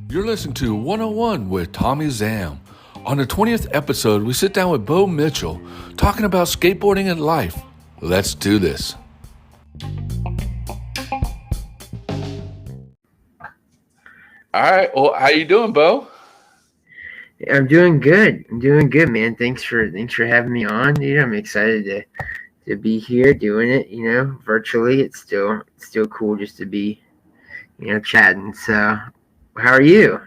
You're listening to 101 with Tommie Zam. On the 20th episode, we sit down with Bo Mitchell talking about skateboarding and life. Let's do this. All right. Well, how you doing, Bo? I'm doing good. Man. Thanks for having me on, dude. I'm excited to be here doing it, virtually. It's still cool just to be, chatting. So how are you?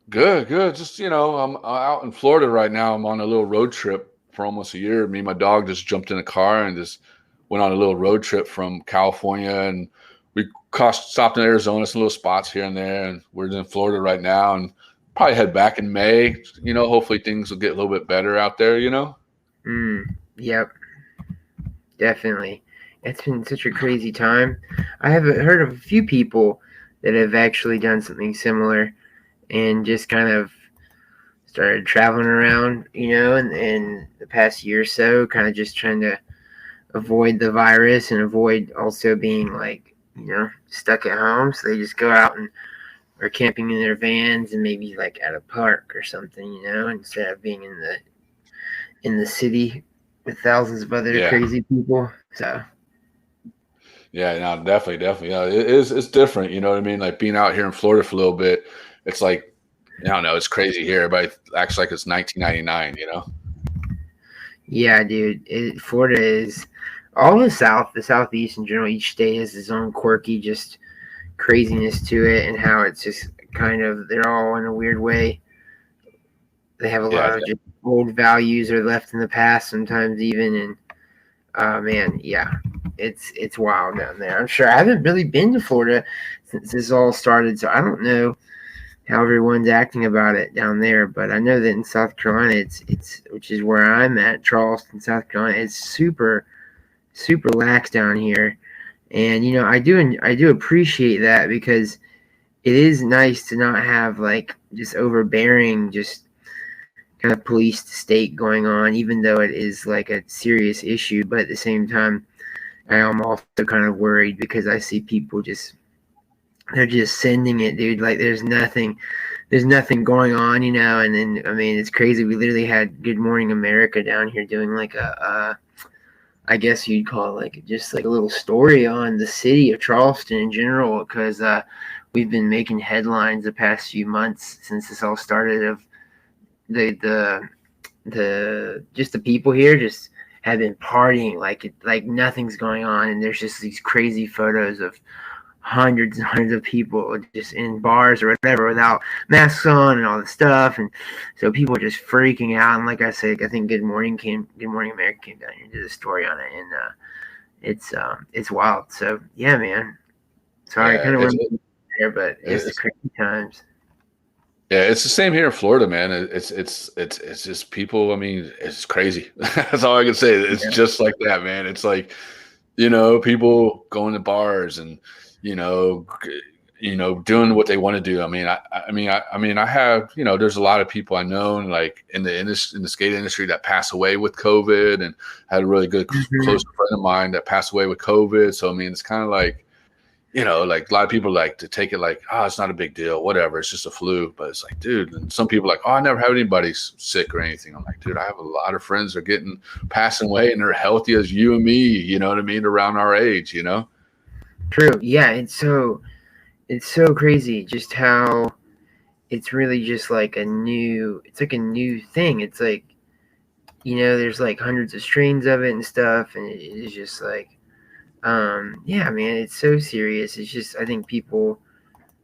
Good. Just, I'm out in Florida right now. I'm on a little road trip for almost a year. Me and my dog just jumped in a car and just went on a little road trip from California, and we stopped in Arizona, some little spots here and there, and we're in Florida right now, and probably head back in May. Hopefully things will get a little bit better out there, Yep. Definitely. It's been such a crazy time. I have heard of a few people that have actually done something similar and just kind of started traveling around, in the past year or so, kind of just trying to avoid the virus and avoid also being stuck at home. So they just go out and are camping in their vans and maybe at a park or something, instead of being in the city with thousands of other crazy people. So yeah, no, definitely. It's different, you know what I mean? Like being out here in Florida for a little bit, it's like, I don't know, it's crazy here. Everybody acts like it's 1999, Yeah, dude. Florida is all the Southeast in general. Each state has its own quirky, just craziness to it, and how it's just kind of, they're all in a weird way. They have a lot of just old values are left in the past sometimes even, and man, yeah, it's wild down there. I'm sure I haven't really been to Florida since this all started, so I don't know how everyone's acting about it down there, but I know that in South Carolina, it's which is where I'm at, Charleston, South Carolina, it's super lax down here, and I do appreciate that, because it is nice to not have just overbearing, just kind of police state going on, even though it is a serious issue. But at the same time, I am also kind of worried because I see people they're just sending it, dude. There's nothing going on, and then, I mean, it's crazy. We literally had Good Morning America down here doing I guess you'd call it just a little story on the city of Charleston in general, because we've been making headlines the past few months since this all started, of the just the people here just have been partying like nothing's going on, and there's just these crazy photos of hundreds and hundreds of people just in bars or whatever without masks on and all this stuff, and so people are just freaking out. And like I said, I think Good Morning America came down here and did a story on it, and it's wild. So yeah, man. Sorry, I kind of went there, but it's crazy times. Yeah, it's the same here in Florida, man. It's just people. I mean, it's crazy. That's all I can say. It's just like that, man. It's like, people going to bars and doing what they want to do. I mean, I have, there's a lot of people I know, in the skate industry, that pass away with COVID, and had a really good close friend of mine that passed away with COVID. So I mean, it's kind of like, a lot of people like to take it it's not a big deal, whatever, it's just a flu. But it's like, dude, and some people I never have anybody sick or anything. I'm like, dude, I have a lot of friends that are passing away, and they're healthy as you and me, you know what I mean, around our age, True. Yeah, it's so crazy just how it's really just a new thing. It's there's hundreds of strains of it and stuff, and it's just yeah, man, it's so serious. It's just, I think people,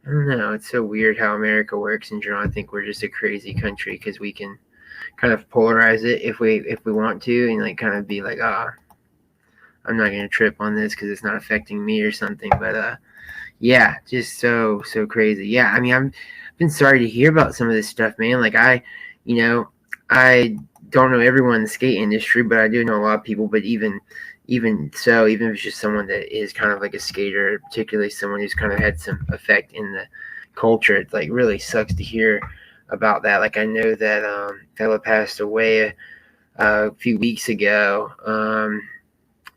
I don't know, it's so weird how America works in general. I think we're just a crazy country because we can kind of polarize it if we want to, and kind of be I'm not gonna trip on this because it's not affecting me or something. But yeah, just so crazy. Yeah, I mean, I've been sorry to hear about some of this stuff, man. I don't know everyone in the skate industry, but I do know a lot of people. But even so, even if it's just someone that is kind of a skater, particularly someone who's kind of had some effect in the culture, it really sucks to hear about that. I know that fella passed away a few weeks ago,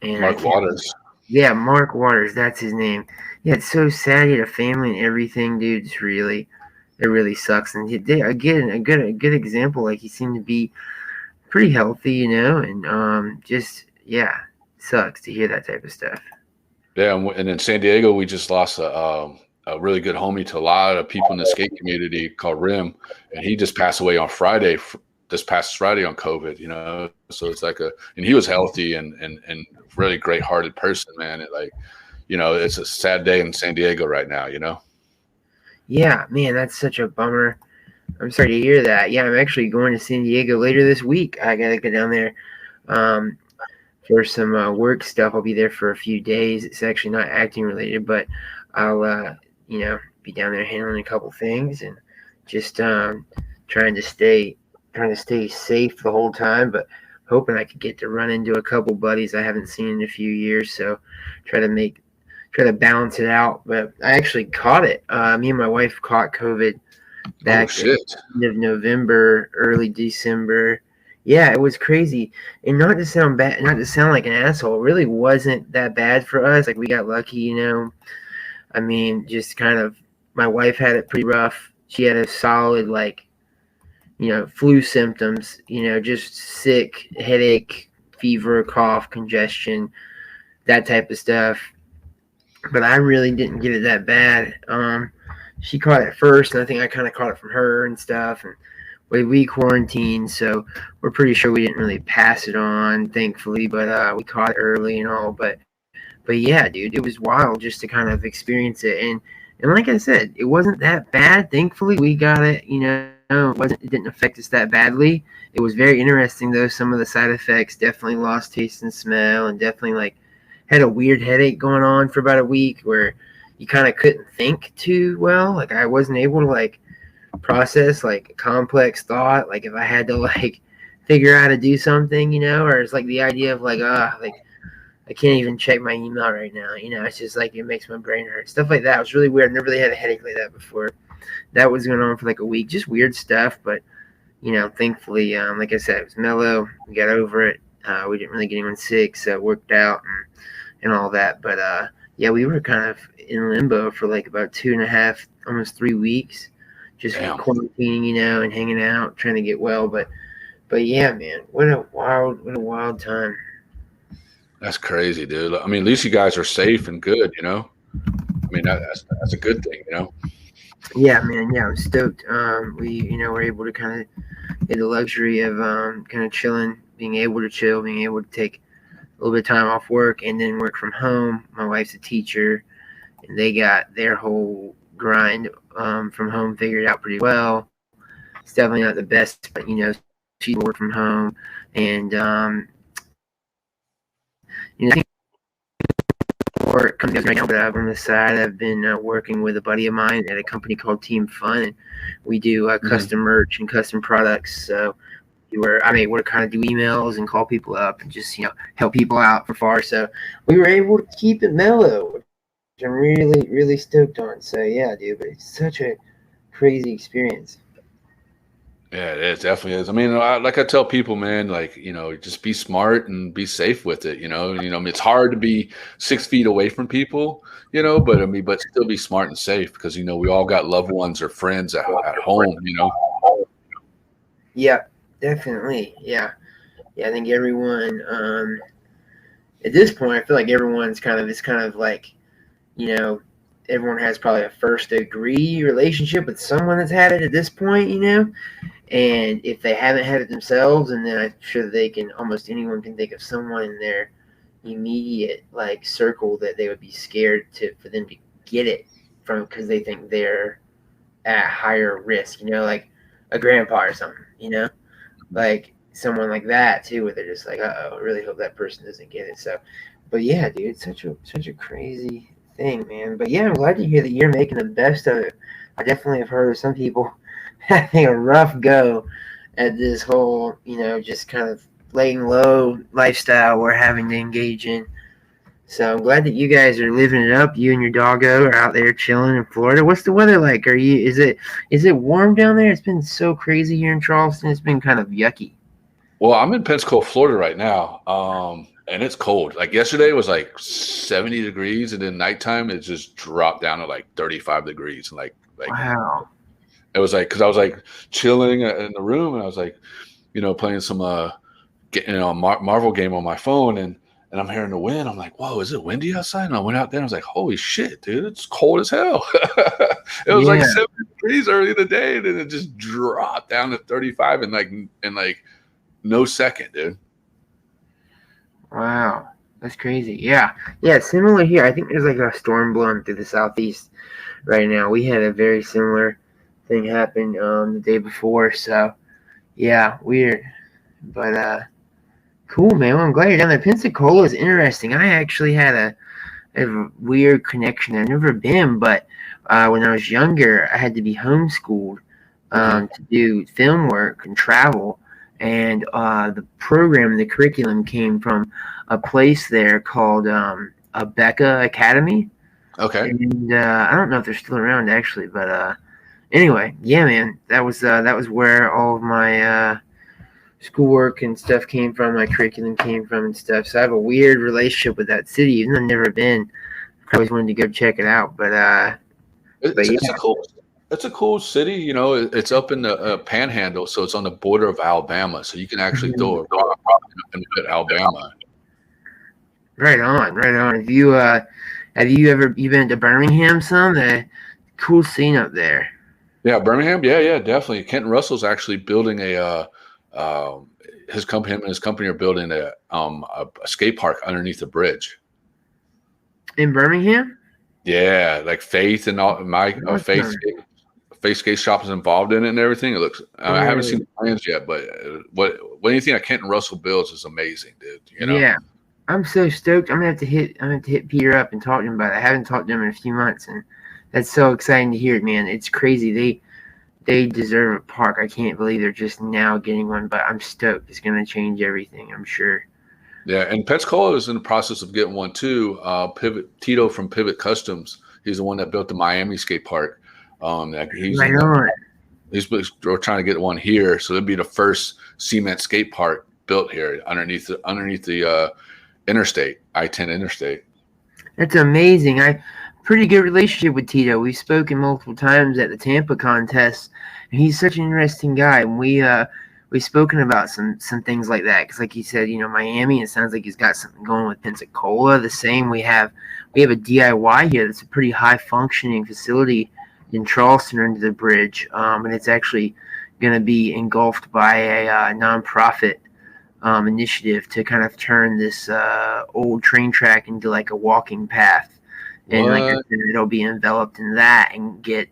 and Mark Waters. Yeah, Mark Waters, that's his name. Yeah, it's so sad. He had a family and everything, dude. It really sucks. And again, a good example. Like he seemed to be pretty healthy, and just yeah, sucks to hear that type of stuff. Yeah, and in San Diego, we just lost a really good homie to a lot of people in the skate community called Rim, and he just passed away on Friday. This past Friday on COVID, So it's like and he was healthy and really great hearted person, man. It's a sad day in San Diego right now. Yeah, man, that's such a bummer. I'm sorry to hear that. Yeah, I'm actually going to San Diego later this week. I gotta go down there um, for some work stuff. I'll be there for a few days. It's actually not acting related, but I'll be down there handling a couple things and just trying to stay safe the whole time. But hoping I could get to run into a couple buddies I haven't seen in a few years. So try to balance it out. But I actually caught it. Me and my wife caught COVID Oh back at shit! the end of November, early December. Yeah, it was crazy. And not to sound bad, not to sound like an asshole, it really wasn't that bad for us. Like we got lucky. I mean, just kind of my wife had it pretty rough. She had a solid flu symptoms, just sick, headache, fever, cough, congestion, that type of stuff. But I really didn't get it that bad. She caught it first, and I think I kind of caught it from her and stuff. And we quarantined, so we're pretty sure we didn't really pass it on, thankfully. But we caught it early and all. But yeah, dude, it was wild just to kind of experience it. And like I said, it wasn't that bad. Thankfully, we got it. It didn't affect us that badly. It was very interesting though. Some of the side effects, definitely lost taste and smell, and definitely like had a weird headache going on for about a week where you kind of couldn't think too well. Like I wasn't able to like process like complex thought. Like if I had to like figure out how to do something, or it's like the idea of like I can't even check my email right now. It's just like it makes my brain hurt. Stuff like that. It was really weird. I never really had a headache like that before. That was going on for like a week. Just weird stuff, but thankfully, like I said, it was mellow. We got over it. We didn't really get anyone sick, so it worked out and all that. But yeah, we were kind of in limbo for like about 2.5, almost 3 weeks, just quarantining, and hanging out, trying to get well. But yeah, man, what a wild time. That's crazy, dude. I mean, at least you guys are safe and good. I mean, that's a good thing. Yeah, man. Yeah, I'm stoked. We were able to kind of get the luxury of kind of chilling, being able to chill, being able to take a little bit of time off work and then work from home. My wife's a teacher, and they got their whole grind from home figured out pretty well. It's definitely not the best, but she work from home, and work comes right now. But on the side, I've been working with a buddy of mine at a company called Team Fun, and we do custom merch and custom products. So I'm able to kind of do emails and call people up and just help people out from far. So we were able to keep it mellow, which I'm really really stoked on. So yeah, dude, but it's such a crazy experience. Yeah, it is, definitely is. I mean, like I tell people, man, like, just be smart and be safe with it. I mean, it's hard to be 6 feet away from people, but still be smart and safe because, we all got loved ones or friends at home. Yeah, definitely. Yeah. I think everyone, at this point, I feel like everyone's it's kind of like, everyone has probably a first degree relationship with someone that's had it at this point, and if they haven't had it themselves, and then I'm sure almost anyone can think of someone in their immediate like circle that they would be scared for them to get it from because they think they're at higher risk, like a grandpa or something, like someone like that too, where they're just like, I really hope that person doesn't get it. So, but yeah, dude, it's such a crazy thing, man. But yeah, I'm glad to hear that you're making the best of it. I definitely have heard of some people having a rough go at this whole, just kind of laying low lifestyle we're having to engage in. So I'm glad that you guys are living it up. You and your doggo are out there chilling in Florida. What's the weather like? Is it warm down there? It's been so crazy here in Charleston. It's been kind of yucky. Well, I'm in Pensacola, Florida right now. and it's cold. Like yesterday was like 70 degrees, and then nighttime it just dropped down to like 35 degrees. And like Wow. it was like, because I was like chilling in the room, and I was like, playing some Marvel game on my phone, and I'm hearing the wind. I'm like, whoa, is it windy outside? And I went out there and I was like, holy shit, dude, it's cold as hell. It was like 70 degrees early in the day, and then it just dropped down to 35 in like no second, dude. Wow. That's crazy. Yeah. Yeah, similar here. I think there's like a storm blowing through the southeast right now. We had a very similar thing happen the day before. So yeah, weird. But cool, man. Well, I'm glad you're down there. Pensacola is interesting. I actually had a weird connection. I've never been, but when I was younger, I had to be homeschooled to do film work and travel. And the program, the curriculum came from a place there called Becca Academy. Okay. And I don't know if they're still around actually, but anyway, yeah, man, that was where all of my schoolwork and stuff came from, my curriculum came from and stuff. So I have a weird relationship with that city, even though I've never been. I always wanted to go check it out, but it's a cool city. It's up in the Panhandle, so it's on the border of Alabama. So you can actually throw a rock in Alabama. Right on. Have you been to Birmingham? The cool scene up there. Yeah, Birmingham. Yeah, definitely. Kenton Russell's actually building him and his company are building a skate park underneath the bridge in Birmingham. Yeah, like Faith and all my Faith skate shop is involved in it and everything. It looks. I haven't seen the plans yet, but what anything that Kenton Russell builds is amazing, dude. Yeah, I'm so stoked. I'm gonna have to hit Peter up and talk to him about it. I haven't talked to him in a few months, and that's so exciting to hear it, man. It's crazy. They deserve a park. I can't believe they're just now getting one, but I'm stoked. It's gonna change everything, I'm sure. Yeah, and Pensacola is in the process of getting one too. Tito from Pivot Customs, he's the one that built the Miami skate park. We're trying to get one here, so it'd be the first cement skate park built here underneath the interstate, I-10 interstate. That's amazing. Pretty good relationship with Tito. We've spoken multiple times at the Tampa contest, and he's such an interesting guy. And we've spoken about some things like that, because like he said, Miami, it sounds like he's got something going with Pensacola. The same, we have a DIY here that's a pretty high functioning facility in Charleston under the bridge, and it's actually going to be engulfed by a nonprofit initiative to kind of turn this old train track into like a walking path. And like I said, it'll be enveloped in that and get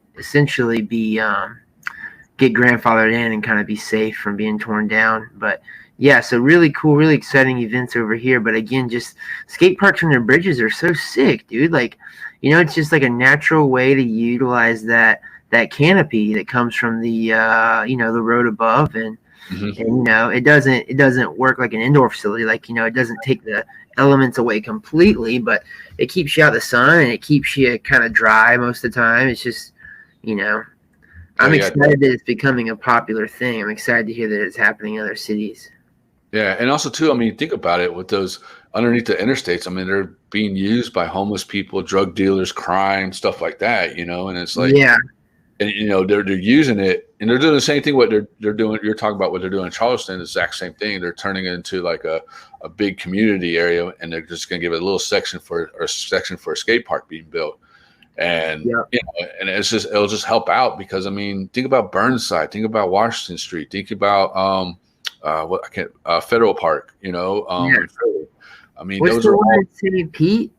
grandfathered in and kind of be safe from being torn down. But yeah, so really cool, really exciting events over here. But again, just skate parks and their bridges are so sick, dude. Like, it's just like a natural way to utilize that canopy that comes from the the road above, and it doesn't work like an indoor facility. Like, it doesn't take the elements away completely, but it keeps you out of the sun and it keeps you kind of dry most of the time. It's just, I'm excited that it's becoming a popular thing. I'm excited to hear that it's happening in other cities. Yeah, and also too, think about it, with those underneath the interstates. They're being used by homeless people, drug dealers, crime, stuff like that. And it's like, and they're using it, and they're doing the same thing. What they're doing, you're talking about what they're doing in Charleston, the exact same thing. They're turning it into like a big community area, and they're just going to give it a little section for a skate park being built. And and it'll just help out, because think about Burnside, think about Washington Street, think about Federal Park, those are all St. Pete.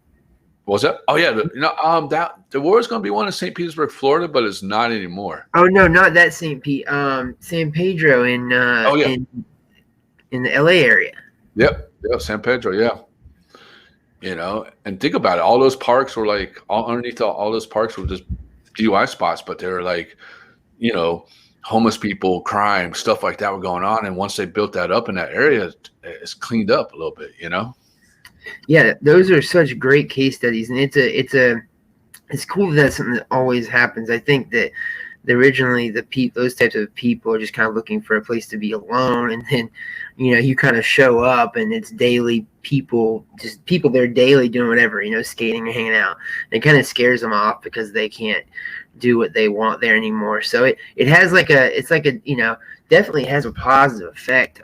What was that? Oh yeah, there was going to be one in St. Petersburg, Florida, but it's not anymore. Oh no, not that St. Pete. San Pedro in in the LA area. Yep, San Pedro, yeah. And think about it. All those parks were like, underneath all those parks were just DUI spots, but they were like, homeless people, crime, stuff like that were going on. And once they built that up in that area, it's cleaned up a little bit, Yeah, those are such great case studies, and it's cool that that's something that always happens. I think that originally those types of people are just kind of looking for a place to be alone, and then you kind of show up and it's daily people, just people that are daily doing whatever, skating or hanging out. And it kind of scares them off because they can't do what they want there anymore. So it has like definitely has a positive effect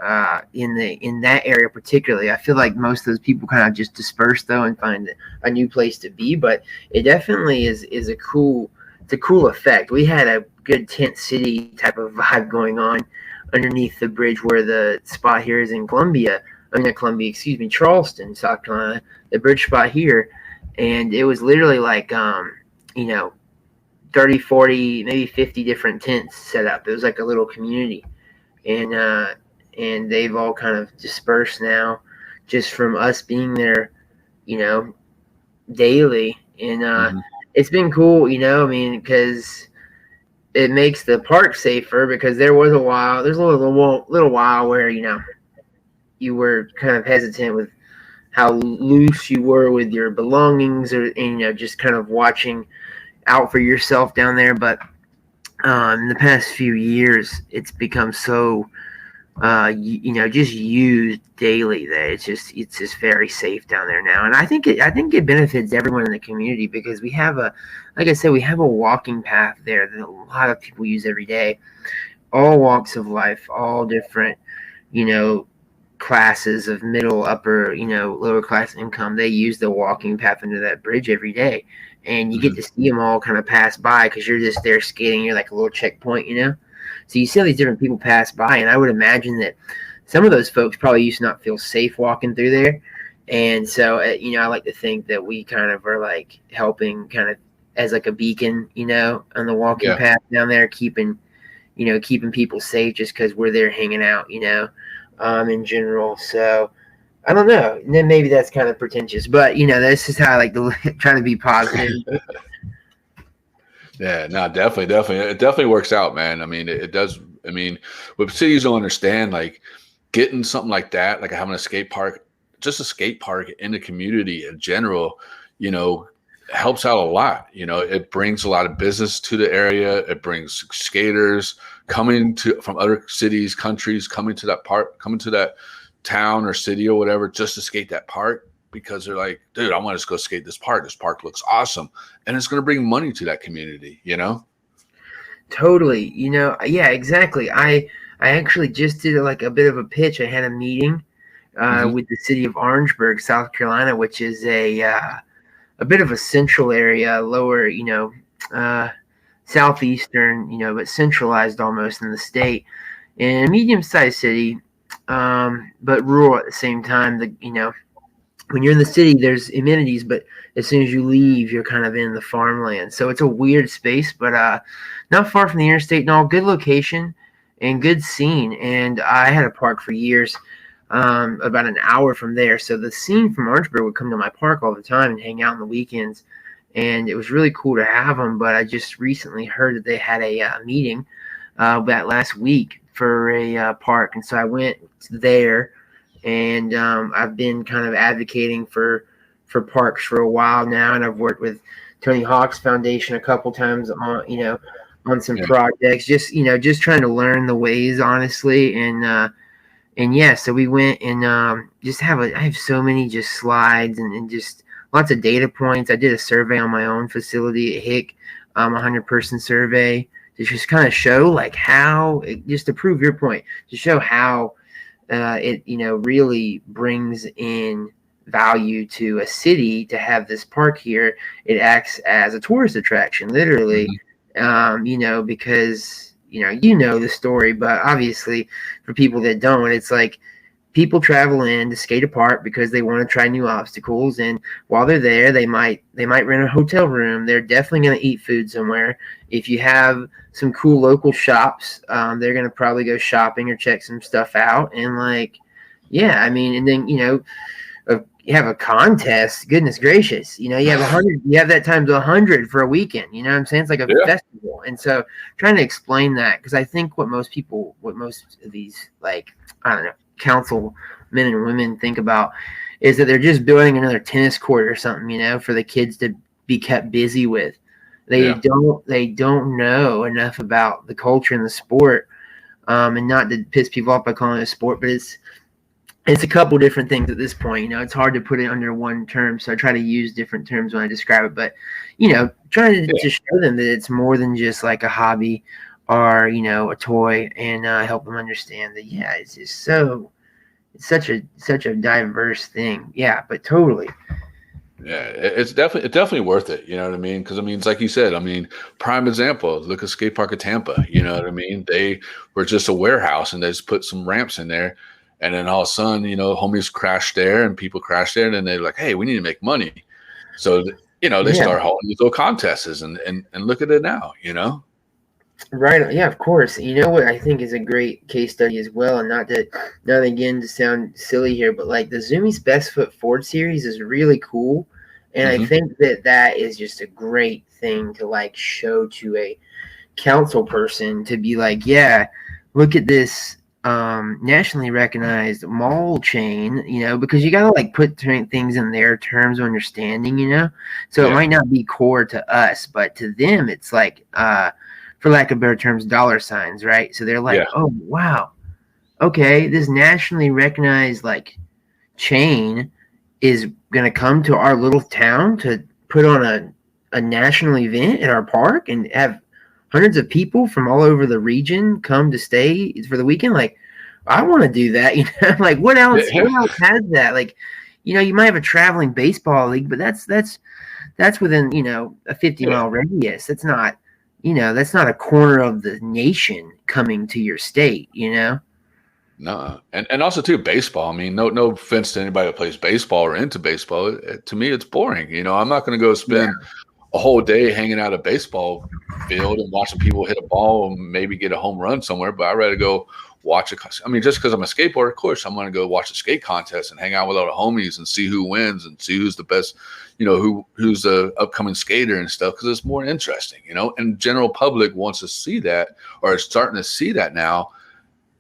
in that area particularly. I feel like most of those people kind of just disperse though and find a new place to be, but it definitely is a cool effect. We had a good tent city type of vibe going on underneath the bridge where the spot here is in Charleston, South Carolina, the bridge spot here. And it was literally like 30, 40, maybe 50 different tents set up. It was like a little community. And they've all kind of dispersed now just from us being there, daily. And it's been cool, because it makes the park safer, because there's a little while where, you were kind of hesitant with how loose you were with your belongings, and just kind of watching out for yourself down there. But in the past few years, it's become so just used daily that it's just very safe down there now. And I think it benefits everyone in the community, because we have a walking path there that a lot of people use every day, all walks of life, all different classes of middle, upper, lower class income. They use the walking path under that bridge every day, and you get to see them all kind of pass by, because you're just there skating. You're like a little checkpoint, So you see all these different people pass by, and I would imagine that some of those folks probably used to not feel safe walking through there. And so, I like to think that we kind of are like helping kind of as like a beacon, on the walking path down there, keeping people safe, just because we're there hanging out, in general. So I don't know. And then maybe that's kind of pretentious, but this is how I like to try to be positive. Yeah, no, definitely. It definitely works out, man. I mean, it does. I mean, what cities don't understand, like getting something like that, like having a skate park, just a skate park in the community in general, helps out a lot. It brings a lot of business to the area. It brings skaters coming from other cities, countries, coming to that park, coming to that town or city or whatever, just to skate that park, because they're like, dude, I want to go skate this park. This park looks awesome. And it's going to bring money to that community, Totally. Yeah, exactly. I actually just did like a bit of a pitch. I had a meeting with the city of Orangeburg, South Carolina, which is a bit of a central area, lower, southeastern, but centralized almost in the state, in a medium-sized city, but rural at the same time. When you're in the city, there's amenities, but as soon as you leave, you're kind of in the farmland. So it's a weird space, but not far from the interstate and all. Good location and good scene. And I had a park for years, about an hour from there. So the scene from Orangeburg would come to my park all the time and hang out on the weekends. And it was really cool to have them. But I just recently heard that they had a meeting that last week for a park. And so I went there. And I've been kind of advocating for parks for a while now, and I've worked with Tony Hawk's Foundation a couple times on some projects, just trying to learn the ways, honestly. And so we went and I have so many just slides and just lots of data points. I did a survey on my own facility at Hick, 100-person survey, to just kind of show like how, just to prove your point, to show how it really brings in value to a city to have this park here. It acts as a tourist attraction, literally, because the story, but obviously for people that don't, it's like people travel in to skate a park because they want to try new obstacles, and while they're there, they might rent a hotel room. They're definitely going to eat food somewhere. If you have some cool local shops, they're going to probably go shopping or check some stuff out. And and then you have a contest. Goodness gracious, you have 100. You have that times 100 for a weekend. You know what I'm saying? It's like a festival. And so trying to explain that, because I think what most of these, like, I don't know, council men and women think about is that they're just building another tennis court or something, for the kids to be kept busy with. They don't know enough about the culture and the sport. And not to piss people off by calling it a sport, but it's a couple different things at this point. You know, it's hard to put it under one term, so I try to use different terms when I describe it. But, you know, trying to show them that it's more than just like a hobby or, you know, a toy, and help them understand that, yeah, it's just it's such a diverse thing. Yeah, but totally. Yeah, it's definitely worth it. You know what I mean? Because I mean, it's like you said. I mean, prime example. Look at skate park of Tampa. You know what I mean? They were just a warehouse, and they just put some ramps in there, and then all of a sudden, you know, homies crashed there, and people crashed there, and then they're like, "Hey, we need to make money." So you know, they start holding these little contests, and look at it now. You know. Right. Yeah, of course. You know what I think is a great case study as well, and not again to sound silly here, but like the Zumi's Best Foot Forward series is really cool, and I think that is just a great thing to like show to a council person to be like, yeah, look at this nationally recognized mall chain, you know, because you gotta like put things in their terms of understanding, you know. So it might not be core to us, but to them, it's like for lack of better terms, dollar signs, right? So they're like, oh, wow. Okay, this nationally recognized like chain is going to come to our little town to put on a national event at our park and have hundreds of people from all over the region come to stay for the weekend. Like, I want to do that. You know, like what else has that? Like, you know, you might have a traveling baseball league, but that's within, you know, a 50-mile radius. That's not, you know, that's not a corner of the nation coming to your state, you know? No. And also too, baseball. I mean, no offense to anybody that plays baseball or into baseball. To me, it's boring. You know, I'm not going to go spend a whole day hanging out at a baseball field and watching people hit a ball and maybe get a home run somewhere, but I'd rather go watch I mean, just because I'm a skateboarder, of course, I'm going to go watch a skate contest and hang out with all the homies and see who wins and see who's the best, you know, who's the upcoming skater and stuff, because it's more interesting, you know, and general public wants to see that, or is starting to see that now.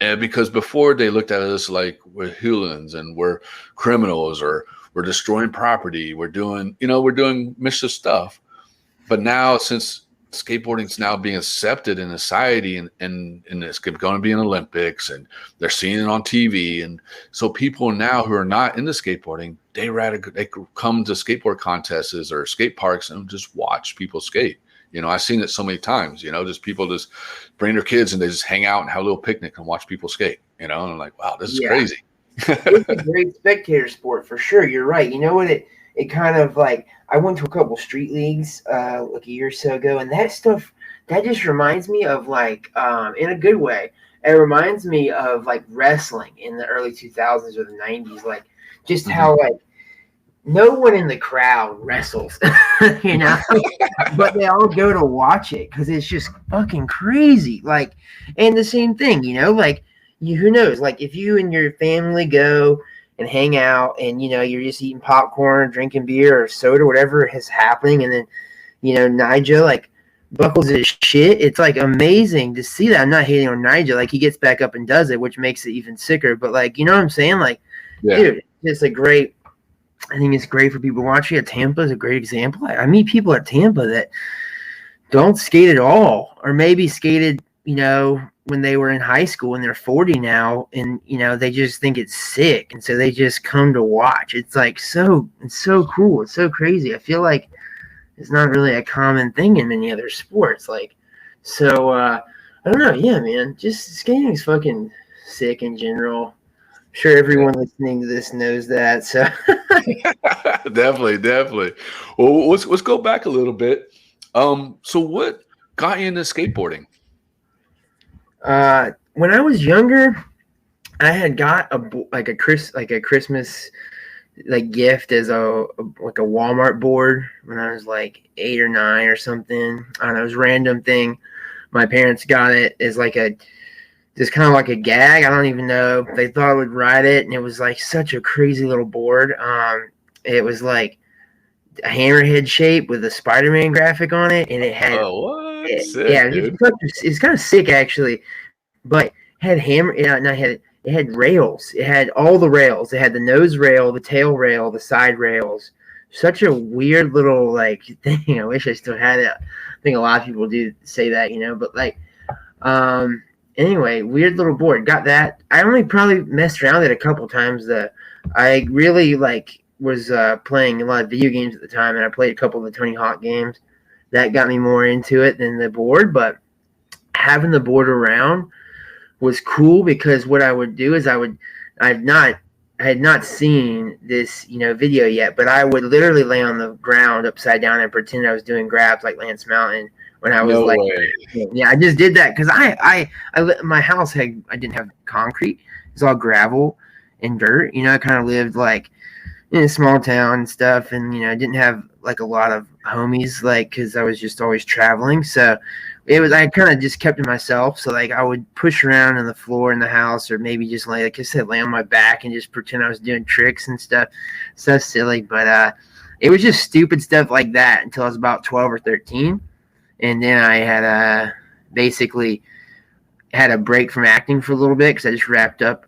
And because before they looked at us like we're hooligans and we're criminals or we're destroying property, we're doing mischief stuff. But now, since skateboarding is now being accepted in society and it's going to be in Olympics and they're seeing it on TV. And so people now who are not into skateboarding, they come to skateboard contests or skate parks and just watch people skate. You know, I've seen it so many times, you know, just people just bring their kids and they just hang out and have a little picnic and watch people skate, you know, and I'm like, wow, this is crazy. It's a great spectator sport for sure. You're right. You know what? It kind of like, I went to a couple street leagues like a year or so ago, and that stuff, that just reminds me of like, in a good way, it reminds me of like wrestling in the early 2000s or the 90s, like just how like no one in the crowd wrestles, you know, but they all go to watch it because it's just fucking crazy. Like, and the same thing, you know, like who knows, like if you and your family go and hang out and, you know, you're just eating popcorn, drinking beer or soda, whatever is happening. And then, you know, Nigel like buckles his shit. It's like amazing to see that. I'm not hating on Nigel. Like he gets back up and does it, which makes it even sicker. But like, you know what I'm saying? Like, dude, it's a great, I think it's great for people watching. Tampa is a great example. I meet people at Tampa that don't skate at all, or maybe skated, you know, when they were in high school and they're 40 now, and, you know, they just think it's sick. And so they just come to watch. It's like, it's so cool. It's so crazy. I feel like it's not really a common thing in many other sports. Like, so, I don't know. Yeah, man, just skating is fucking sick in general. I'm sure everyone listening to this knows that. So definitely. Well, let's go back a little bit. So what got you into skateboarding? When I was younger, I had got a Christmas like gift as a Walmart board when I was like 8 or 9 or something. I don't know, it was a random thing. My parents got it as like just kind of like a gag. I don't even know. They thought I would ride it, and it was like such a crazy little board. It was like a hammerhead shape with a Spider-Man graphic on it, and it had it's kind of sick actually, but it had it had rails. It had all the rails. It had the nose rail, the tail rail, the side rails, such a weird little like thing. I wish I still had it. I think a lot of people do say that, but like, anyway, weird little board. Got that. I only probably messed around with it a couple times. I really like was playing a lot of video games at the time, and I played a couple of the Tony Hawk games. That got me more into it than the board, but having the board around was cool because what I would do is I had not seen this, video yet, but I would literally lay on the ground upside down and pretend I was doing grabs like Lance Mountain when I was yeah, I just did that because my house I didn't have concrete. It's all gravel and dirt. I kind of lived like in a small town and stuff, and I didn't have like a lot of homies, like, because I was just always traveling. So I kind of just kept to myself. So like I would push around on the floor in the house, or maybe just like I said, lay on my back and just pretend I was doing tricks and stuff. So silly, but it was just stupid stuff like that until I was about 12 or 13, and then I had basically had a break from acting for a little bit because I just wrapped up.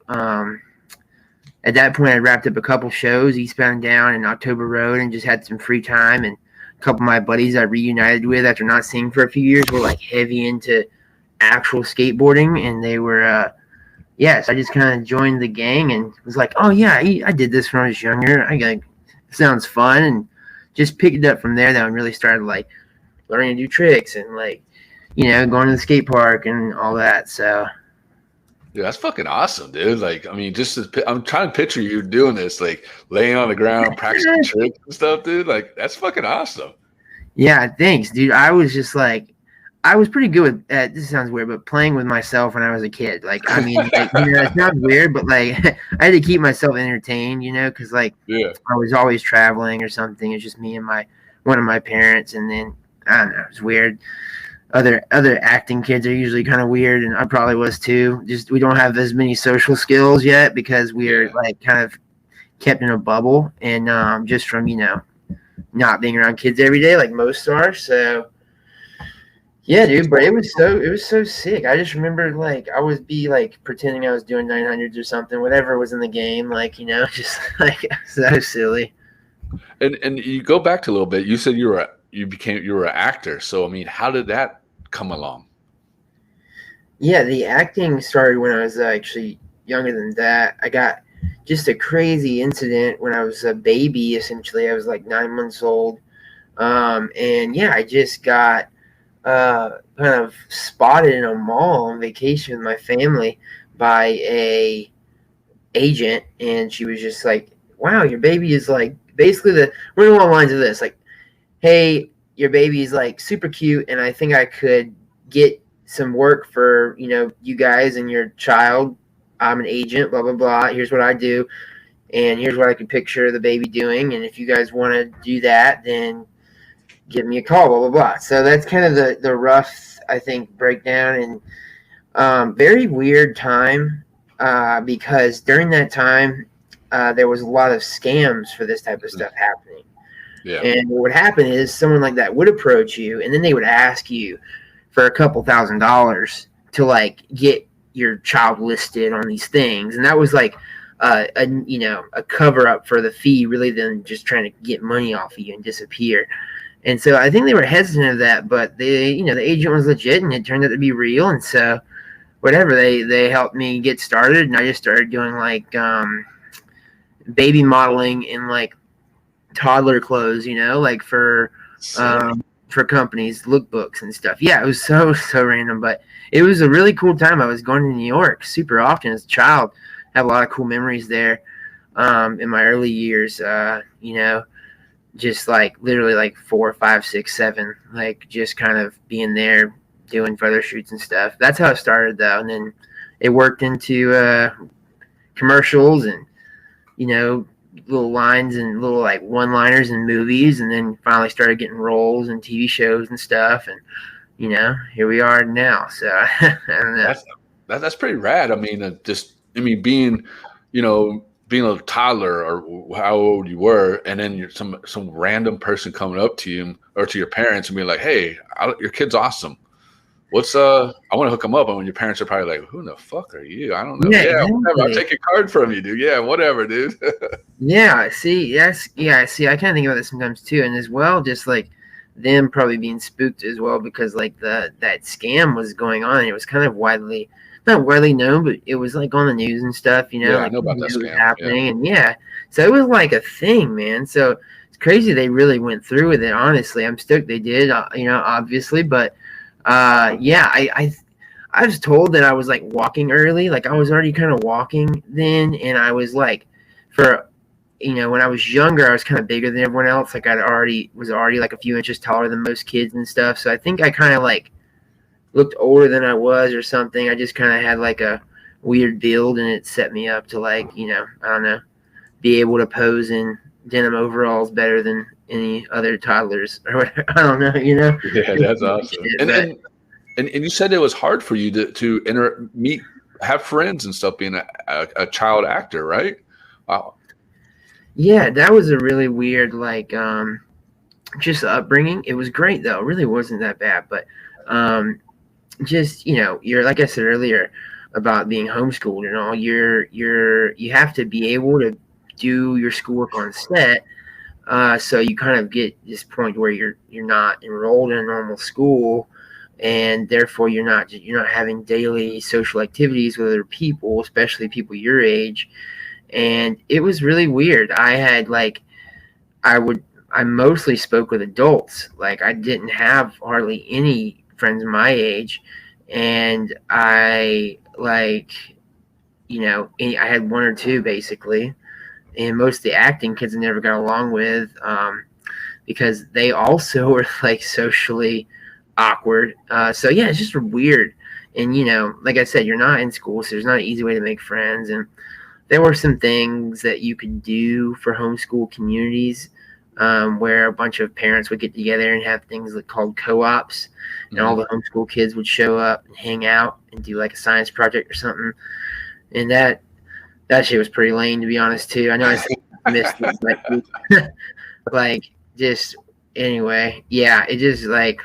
At that point, I wrapped up a couple shows, Eastbound and Down and October Road, and just had some free time. And a couple of my buddies I reunited with after not seeing for a few years were like heavy into actual skateboarding, and they were, so I just kind of joined the gang and was like, oh yeah, I did this when I was younger. Sounds fun, and just picked it up from there. Then really started like learning to do tricks and like, going to the skate park and all that. So. Dude, that's fucking awesome, dude. Like, I mean, I'm trying to picture you doing this, like laying on the ground, practicing tricks and stuff, dude. Like, that's fucking awesome. Yeah, thanks, dude. I was just like, I was pretty good with, this sounds weird, but playing with myself when I was a kid. Like, I mean, like, it sounds weird, but like, I had to keep myself entertained, because like, I was always traveling or something. It's just me and one of my parents, and then, I don't know, it was weird. Other acting kids are usually kind of weird, and I probably was too. Just we don't have as many social skills yet because we're like kind of kept in a bubble, and just from not being around kids every day like most are. So yeah, dude. But it was so sick. I just remember like I would be like pretending I was doing 900s or something, whatever was in the game, like just like so silly. And you go back to a little bit. You said you were an actor. So I mean, how did that come along? Yeah, the acting started when I was actually younger than that. I got just a crazy incident when I was a baby. Essentially, I was like 9 months old, and yeah, I just got kind of spotted in a mall on vacation with my family by a agent, and she was just like, "Wow, your baby is like." Basically, one of the lines of this, like, hey, your baby is like super cute, and I think I could get some work for, you guys and your child. I'm an agent, blah, blah, blah. Here's what I do. And here's what I can picture the baby doing. And if you guys want to do that, then give me a call, blah, blah, blah. So that's kind of the rough, I think, breakdown. And very weird time because during that time, there was a lot of scams for this type of stuff happening. Yeah. And what would happen is someone like that would approach you, and then they would ask you for a couple $1,000s to like get your child listed on these things. And that was like a cover up for the fee, really, than just trying to get money off of you and disappear. And so I think they were hesitant of that, but the agent was legit, and it turned out to be real. And so whatever, they helped me get started, and I just started doing like baby modeling in like toddler clothes, like for companies, lookbooks and stuff. Yeah, it was so random, but it was a really cool time. I was going to New York super often as a child. I have a lot of cool memories there in my early years, just like literally like 4, 5, 6, 7, like just kind of being there doing photo shoots and stuff. That's how it started though. And then it worked into commercials and little lines and little like one-liners in movies, and then finally started getting roles in TV shows and stuff, and here we are now. So I don't know. That's pretty rad. I mean, being being a toddler or how old you were, and then you're some random person coming up to you or to your parents and being like, "Hey, your kid's awesome." what's I want to hook them up. And when your parents are probably like, who the fuck are you? I don't know. Yeah, Yeah, whatever. I'll exactly. take your card from you, dude. Yeah, whatever, dude. Yeah, see, see, I kind of think about this sometimes too, and as well, just like them probably being spooked as well because like that scam was going on. It was kind of not widely known, but it was like on the news and stuff, Yeah, I like know about that it was scam. Yeah. happening, and yeah, so it was like a thing, man. So it's crazy they really went through with it. Honestly, I'm stoked they did, obviously, but yeah, I was told that I was like walking early, like I was already kind of walking then, and I was like for when I was younger, I was kind of bigger than everyone else. Like was already like a few inches taller than most kids and stuff. So I think I kind of like looked older than I was or something. I just kind of had like a weird build, and it set me up to like I don't know, be able to pose in denim overalls better than any other toddlers or whatever. I don't know, Yeah, that's awesome. And you said it was hard for you to have friends and stuff being a child actor, right? Wow. Yeah, that was a really weird like just upbringing. It was great though. It really wasn't that bad, but just you're like I said earlier about being homeschooled and all. You have to be able to do your schoolwork on set. So you kind of get this point where you're not enrolled in a normal school, and therefore you're not having daily social activities with other people, especially people your age. And it was really weird. I mostly spoke with adults. Like I didn't have hardly any friends my age, and I I had one or two basically, and most of the acting kids I never got along with because they also were like socially awkward. So yeah, it's just weird. And like I said, you're not in school, so there's not an easy way to make friends. And there were some things that you could do for homeschool communities where a bunch of parents would get together and have things called co-ops, and all the homeschool kids would show up and hang out and do like a science project or something. And that shit was pretty lame, to be honest, too. I know I missed it, but like just anyway, yeah, it just like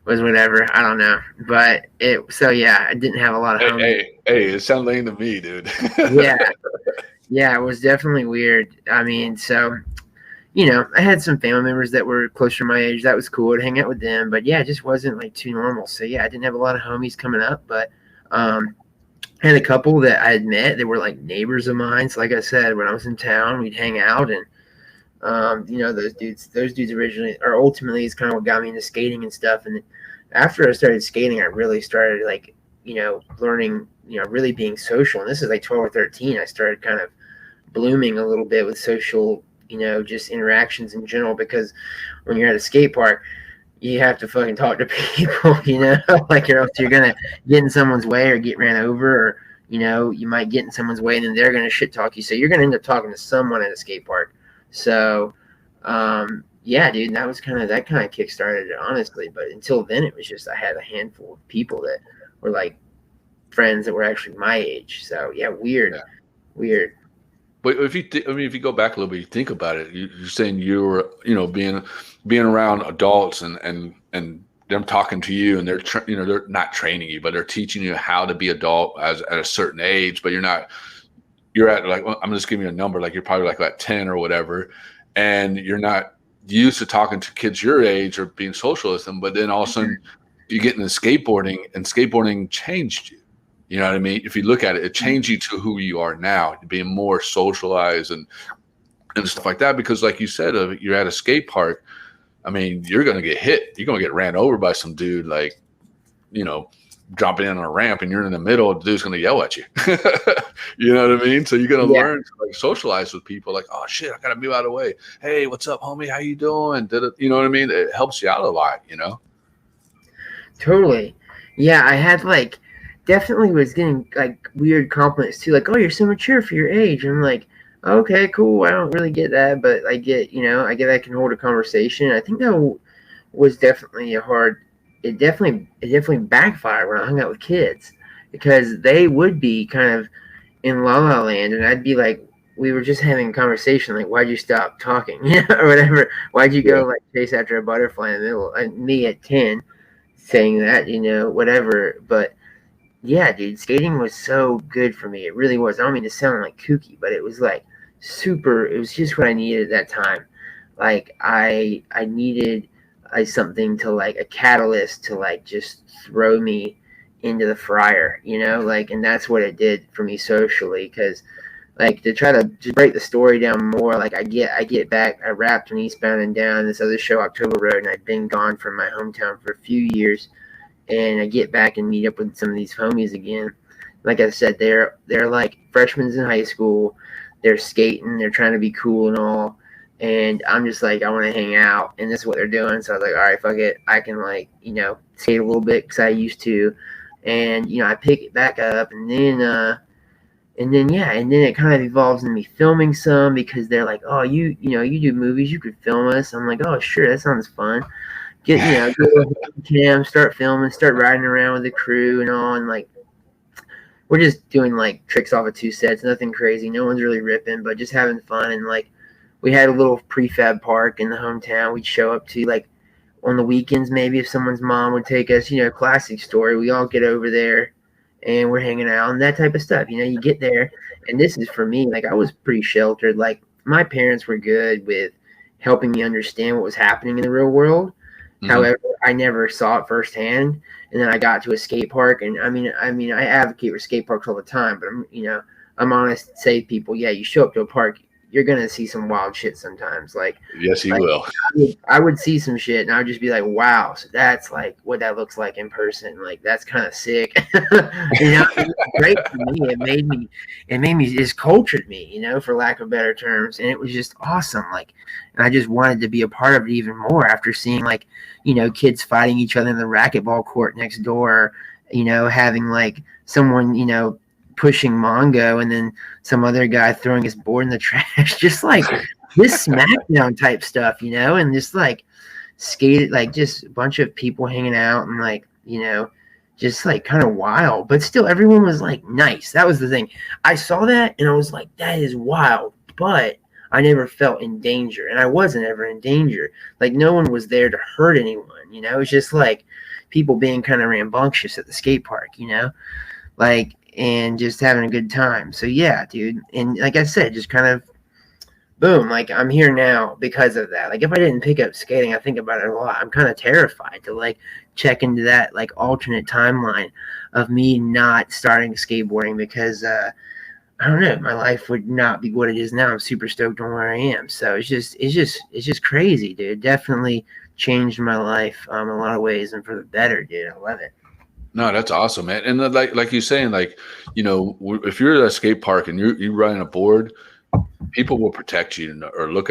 was whatever. I don't know, but I didn't have a lot of homies. Hey, it sounds lame to me, dude. Yeah, it was definitely weird. I mean, so I had some family members that were closer to my age. That was cool to hang out with them, but yeah, it just wasn't like too normal. So yeah, I didn't have a lot of homies coming up, but I had a couple that I had met that were like neighbors of mine. So like I said, when I was in town, we'd hang out, and those dudes originally or ultimately is kind of what got me into skating and stuff. And after I started skating, I really started like learning, really being social. And this is like 12 or 13. I started kind of blooming a little bit with social, just interactions in general, because when you're at a skate park, you have to fucking talk to people, like or else you're gonna get in someone's way or get ran over, or you might get in someone's way and then they're gonna shit talk you. So you're gonna end up talking to someone at a skate park. So yeah, dude, that kind of kick-started it, honestly. But until then, it was just I had a handful of people that were like friends that were actually my age. So yeah, weird. But if you go back a little bit, you think about it. You're saying you were, being around adults and them talking to you, and they're not training you, but they're teaching you how to be adult at a certain age. But you're at like, well, I'm just giving you a number, like you're probably like at 10 or whatever, and you're not used to talking to kids your age or being social with them. But then all of a sudden you get into skateboarding, and skateboarding changed you. You know what I mean? If you look at it, it changed you to who you are now, being more socialized and stuff like that. Because like you said, you're at a skate park. I mean, you're going to get hit. You're going to get ran over by some dude, like, dropping in on a ramp, and you're in the middle. The dude's going to yell at you. You know what I mean? So you're going to learn to like socialize with people. Like, oh shit, I got to move out of the way. Hey, what's up, homie? How you doing? You know what I mean? It helps you out a lot, Totally. Yeah, I had like definitely was getting like weird compliments too, like, oh, you're so mature for your age. And I'm like, okay, cool. I don't really get that, but I get I can hold a conversation. I think that was definitely it definitely backfired when I hung out with kids, because they would be kind of in La La Land, and I'd be like, we were just having a conversation, like, why'd you stop talking, or whatever? Why'd you go like chase after a butterfly in the middle? And me at 10, saying that, whatever. But yeah, dude, skating was so good for me. It really was. I don't mean to sound like kooky, but it was like super. It was just what I needed at that time. Like I needed something to like a catalyst to like just throw me into the fryer, like, and that's what it did for me socially. Because like to try to just break the story down more, like I get back, I rapped on Eastbound and Down, this other show, October Road, and I'd been gone from my hometown for a few years, and I get back and meet up with some of these homies again. Like I said, they're like freshmen in high school, they're skating, they're trying to be cool and all, and I'm just like, I want to hang out, and this is what they're doing. So I was like, all right, fuck it, I can like skate a little bit because I used to, and I pick it back up, and then it kind of evolves into me filming some because they're like, oh, you do movies, you could film us. I'm like, oh, sure, that sounds fun. Get a cam, start filming, start riding around with the crew and all, and like we're just doing like tricks off of 2 sets, nothing crazy, no one's really ripping, but just having fun. And like we had a little prefab park in the hometown we'd show up to, like on the weekends, maybe if someone's mom would take us, classic story, we all get over there and we're hanging out and that type of stuff. You get there, and this is for me, like I was pretty sheltered. Like my parents were good with helping me understand what was happening in the real world. Mm-hmm. However, I never saw it firsthand. And then I got to a skate park, and I mean, I advocate for skate parks all the time, but I'm honest to say, people, yeah, you show up to a park, you're gonna see some wild shit sometimes. Like, yes, you will. I would see some shit, and I would just be like, wow, so that's like what that looks like in person. Like, that's kind of sick. It was great for me. It made me just cultured me, for lack of better terms, and it was just awesome. Like, and I just wanted to be a part of it even more after seeing like, kids fighting each other in the racquetball court next door. Having like someone, pushing Mongo and then some other guy throwing his board in the trash, just like this SmackDown type stuff, and just like skated, like just a bunch of people hanging out and like, just like kind of wild, but still everyone was like nice. That was the thing. I saw that and I was like, that is wild, but I never felt in danger, and I wasn't ever in danger. Like no one was there to hurt anyone, it was just like people being kind of rambunctious at the skate park, like, and just having a good time. So yeah, dude. And like I said, just kind of boom, like I'm here now because of that. Like if I didn't pick up skating, I think about it a lot. I'm kind of terrified to like check into that like alternate timeline of me not starting skateboarding because I don't know, my life would not be what it is now. I'm super stoked on where I am. So it's just crazy, dude. Definitely changed my life in a lot of ways, and for the better, dude. I love it. No, that's awesome, man. And like you're saying, like, if you're at a skate park and you're running a board, people will protect you or look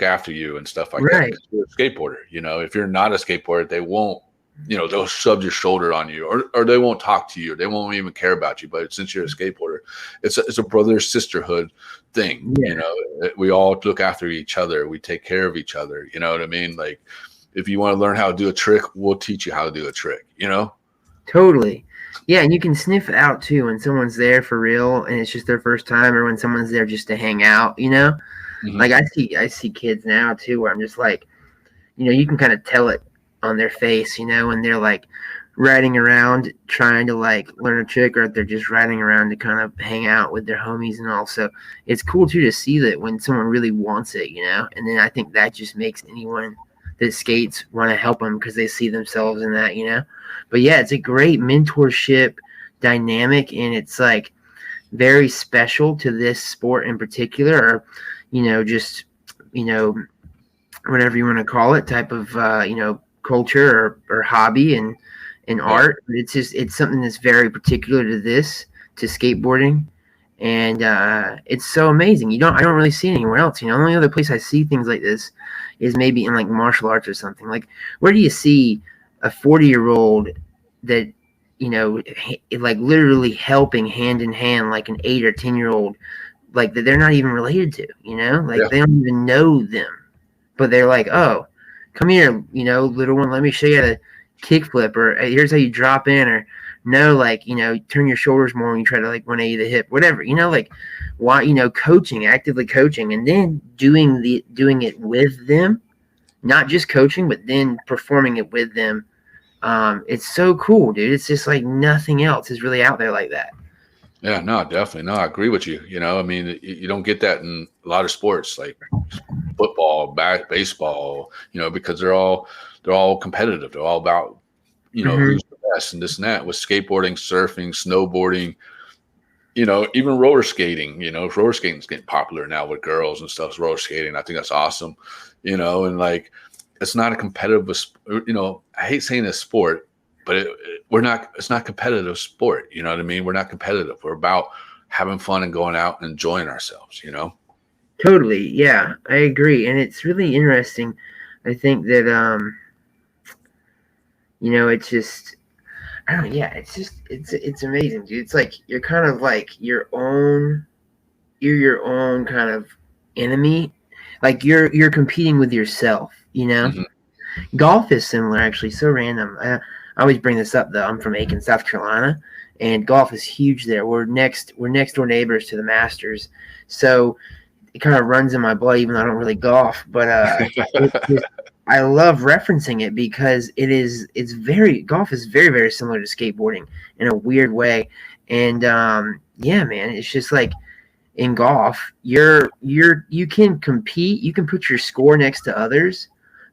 after you and stuff like that. You're a skateboarder, if you're not a skateboarder, they won't, they'll shove your shoulder on you or they won't talk to you. Or they won't even care about you. But since you're a skateboarder, it's a brother sisterhood thing. Yeah. We all look after each other. We take care of each other. You know what I mean? Like if you want to learn how to do a trick, we'll teach you how to do a trick, Totally. Yeah, and you can sniff it out too when someone's there for real and it's just their first time, or when someone's there just to hang out, Mm-hmm. Like I see kids now too where I'm just like, you can kind of tell it on their face, when they're like riding around trying to like learn a trick, or if they're just riding around to kind of hang out with their homies and all. So it's cool too to see that when someone really wants it, and then I think that just makes anyone that skates want to help them because they see themselves in that, But yeah, it's a great mentorship dynamic, and it's like very special to this sport in particular, or just whatever you want to call it, type of culture or hobby and art. It's something that's very particular to skateboarding, and it's so amazing. I don't really see it anywhere else. The only other place I see things like this is maybe in like martial arts or something. Like where do you see a 40-year-old that like literally helping hand in hand like an 8 or 10-year-old, like that they're not even related to, like they don't even know them, but they're like, oh, come here, little one, let me show you how to kickflip, or here's how you drop in, or no, like turn your shoulders more when you try to like 180 the hip, whatever, like why, actively coaching, and then doing it with them, not just coaching, but then performing it with them It's so cool, dude. It's just like nothing else is really out there like that. Yeah, no, definitely. No, I agree with you. I mean, you don't get that in a lot of sports like football, baseball, because they're all competitive. They're all about, Mm-hmm. who's the best and this and that. With skateboarding, surfing, snowboarding, even roller skating, roller skating is getting popular now with girls and stuff. Roller skating, I think that's awesome, and like, it's not a competitive, I hate saying a sport, but it's not competitive sport. You know what I mean? We're not competitive. We're about having fun and going out and enjoying ourselves, Totally. Yeah, I agree. And it's really interesting. I think that, it's just, I don't know. Yeah, it's amazing, dude. It's like, you're kind of like you're your own kind of enemy. Like you're competing with yourself, Mm-hmm. Golf is similar, actually. So random. I always bring this up though. I'm from Aiken, South Carolina, and golf is huge there. We're next door neighbors to the Masters, so it kind of runs in my blood, even though I don't really golf. But I love referencing it because golf is very, very similar to skateboarding in a weird way. And yeah, man, it's just like in golf, you can compete, you can put your score next to others,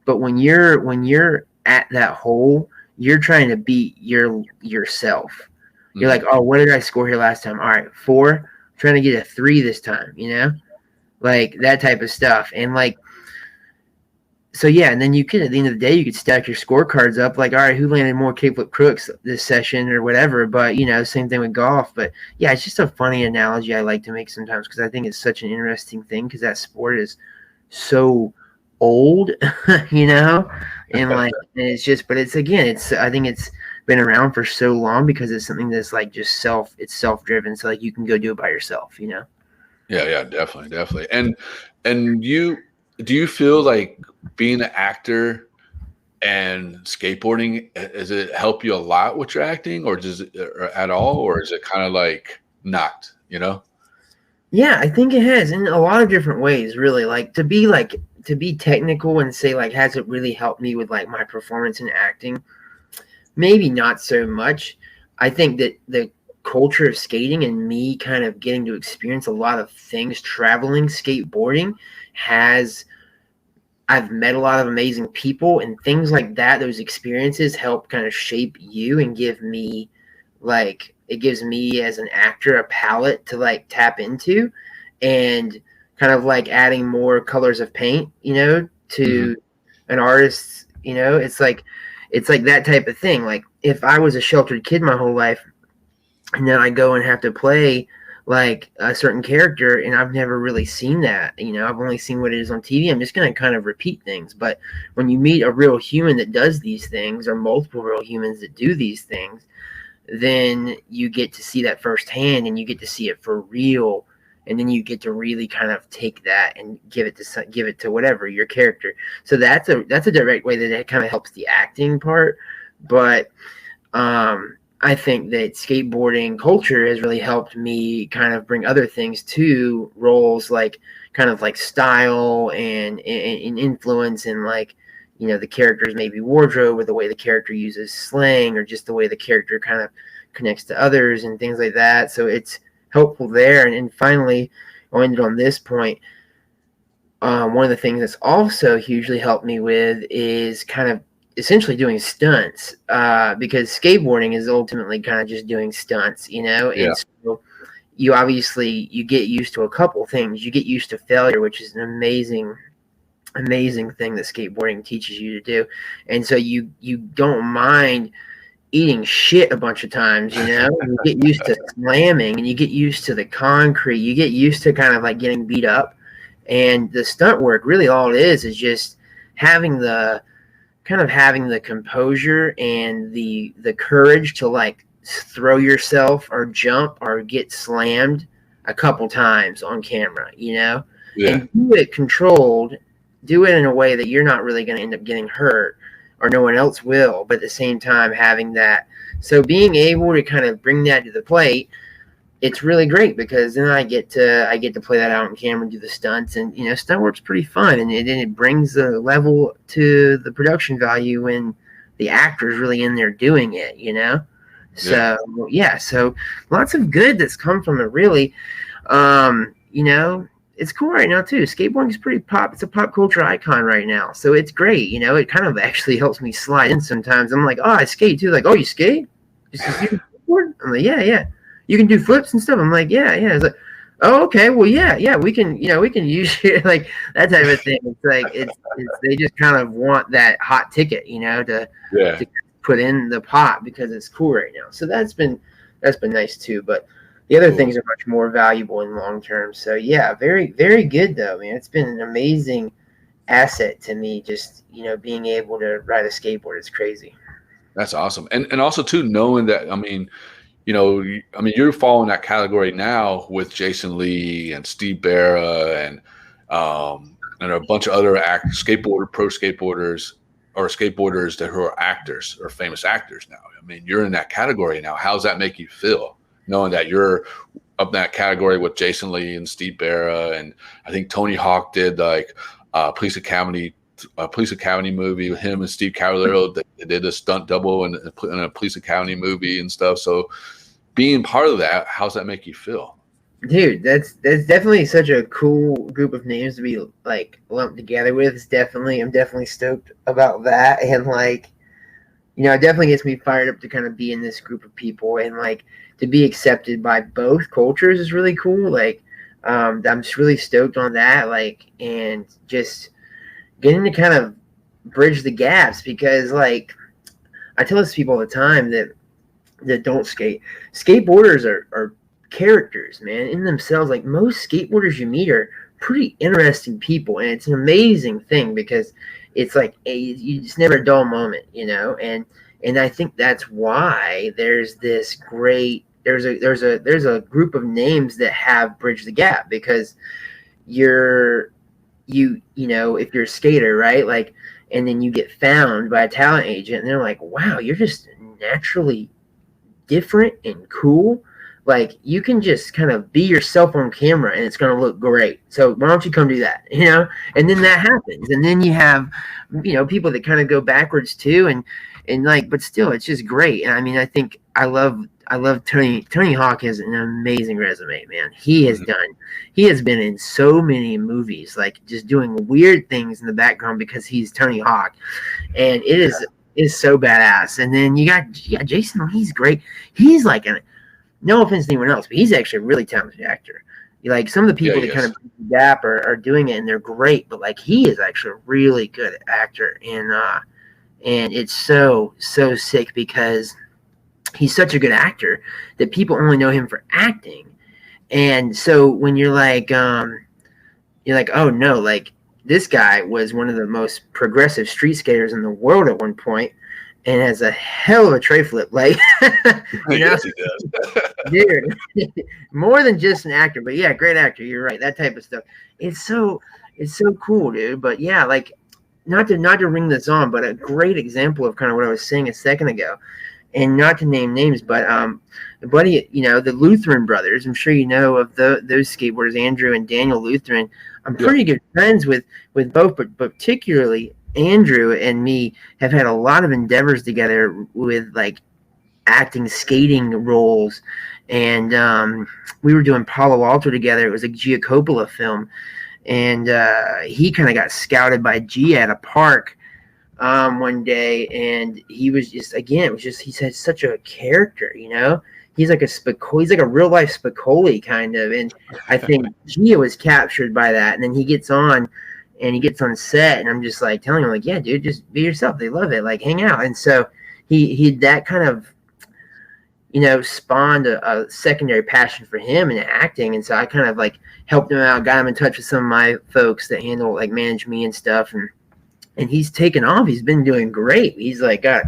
but when you're at that hole, you're trying to beat yourself. You're like, Mm-hmm. oh, what did I score here last time? All right, 4. I'm trying to get a 3 this time, like that type of stuff. And like, so yeah, and then you could, at the end of the day, you could stack your scorecards up, like, all right, who landed more kickflip crooks this session or whatever. But same thing with golf. But yeah, it's just a funny analogy I like to make sometimes because I think it's such an interesting thing because that sport is so old, and like, and it's just, but it's, again, I think it's been around for so long because it's something that's like just it's self-driven, so like you can go do it by yourself. Yeah, definitely. And do you feel like being an actor and skateboarding, does it help you a lot with your acting, or does it, or at all, or is it kind of like not, Yeah, I think it has in a lot of different ways, really. Like to be technical and say like, has it really helped me with like my performance in acting? Maybe not so much. I think that the culture of skating and me kind of getting to experience a lot of things traveling skateboarding has I've met a lot of amazing people and things like that. Those experiences help kind of shape you and give me it gives me as an actor a palette to like tap into and kind of like adding more colors of paint, Mm-hmm. to an artist, it's like that type of thing. Like if I was a sheltered kid my whole life and then I go and have to play like a certain character and I've never really seen that, I've only seen what it is on TV. I'm just going to kind of repeat things. But when you meet a real human that does these things or multiple real humans that do these things, then you get to see that firsthand and you get to see it for real. And then you get to really kind of take that and give it to whatever your character. So that's a direct way that it kind of helps the acting part. But I think that skateboarding culture has really helped me kind of bring other things to roles, like kind of like style and influence, and like, the character's maybe wardrobe or the way the character uses slang or just the way the character kind of connects to others and things like that. So it's helpful there. And finally, I'll end it on this point. One of the things that's also hugely helped me with is kind of essentially doing stunts, because skateboarding is ultimately kind of just doing stunts, Yeah. and so you get used to a couple things. You get used to failure, which is an amazing thing that skateboarding teaches you to do. And so you don't mind eating shit a bunch of times, you get used to slamming and you get used to the concrete, you get used to kind of like getting beat up. And the stunt work, really all it is just having the composure and the courage to like throw yourself or jump or get slammed a couple times on camera, Yeah. and do it controlled, do it in a way that you're not really going to end up getting hurt or no one else will, but at the same time having that. So being able to kind of bring that to the plate, it's really great because then I get to play that out on camera and do the stunts, and stunt work's pretty fun, and it brings the level to the production value the actors really in there doing it, you know? So yeah, so lots of good that's come from it, really. You know, it's cool right now too. Skateboarding is pretty pop. It's a pop culture icon right now, so it's great. You know, it kind of actually helps me slide in sometimes. I'm like, oh, I skate too. Like, oh, you skate? Just you can skateboard? I'm like, yeah, yeah. You can do flips and stuff. I'm like, yeah, yeah. It's like, oh, okay. Well, yeah, yeah. We can, you know, we can use it like that type of thing. It's like it's they just kind of want that hot ticket, you know, to put in the pot because it's cool right now. So that's been nice too. But the other things are much more valuable in long term. So yeah, very, very good though, man. It's been an amazing asset to me, just, you know, being able to ride a skateboard. It's crazy. That's awesome. And also too, knowing that, I mean, you know, I mean, you're following that category now with Jason Lee and Steve Berra and a bunch of other pro skateboarders or skateboarders who are actors or famous actors now. I mean, you're in that category now. How does that make you feel, knowing that you're up in that category with Jason Lee and Steve Berra, and I think Tony Hawk did like Police Academy movie with him and Steve Cavallero. They did a stunt double in a Police Academy movie and stuff. So being part of that, how's that make you feel? Dude, that's definitely such a cool group of names to be like lumped together with. I'm definitely stoked about that, and like, you know, it definitely gets me fired up to kind of be in this group of people, and like to be accepted by both cultures is really cool. Like, I'm just really stoked on that. Like, and just getting to kind of bridge the gaps, because like I tell this people all the time that don't skate. Skateboarders are characters, man, in themselves. Like, most skateboarders you meet are pretty interesting people, and it's an amazing thing because it's like it's never a dull moment, you know. And I think that's why there's this great there's a group of names that have bridged the gap, because you know, if you're a skater, right, like, and then you get found by a talent agent and they're like, wow, you're just naturally different and cool, like you can just kind of be yourself on camera and it's going to look great, so why don't you come do that, you know? And then that happens, and then you have, you know, people that kind of go backwards too, and like, but still it's just great. And I mean, I think I love Tony Hawk. Has an amazing resume, man. He has been in so many movies, like just doing weird things in the background because he's Tony Hawk, and it is so badass. And then you got Jason. He's great. He's like no offense to anyone else, but he's actually a really talented actor. Like, some of the people that kind of gap are doing it, and they're great, but like, he is actually a really good actor, and it's so sick because he's such a good actor that people only know him for acting. And so when you're like, oh no, like, this guy was one of the most progressive street skaters in the world at one point, and has a hell of a tray flip, like, you know? Yes, he does. Dude, more than just an actor, but yeah, great actor. You're right. That type of stuff. It's so cool, dude. But yeah, like, not to ring this on, but a great example of kind of what I was saying a second ago, and not to name names, but the buddy, you know, the Lutheran brothers. I'm sure you know of those skateboarders, Andrew and Daniel Lutheran. I'm pretty good friends with both, but particularly Andrew and me have had a lot of endeavors together with like acting, skating roles, and we were doing Palo Alto together. It was a Gia Coppola film, and he kind of got scouted by Gia at a park one day, and he was just, again, it was just, he's had such a character, you know. He's like a real life Spicoli kind of, and I think Gia was captured by that. And then he gets on set, and I'm just like telling him, like, yeah, dude, just be yourself. They love it, like, hang out. And so he that kind of, you know, spawned a secondary passion for him in acting. And so I kind of like helped him out, got him in touch with some of my folks that manage me and stuff, and he's taken off. He's been doing great. He's got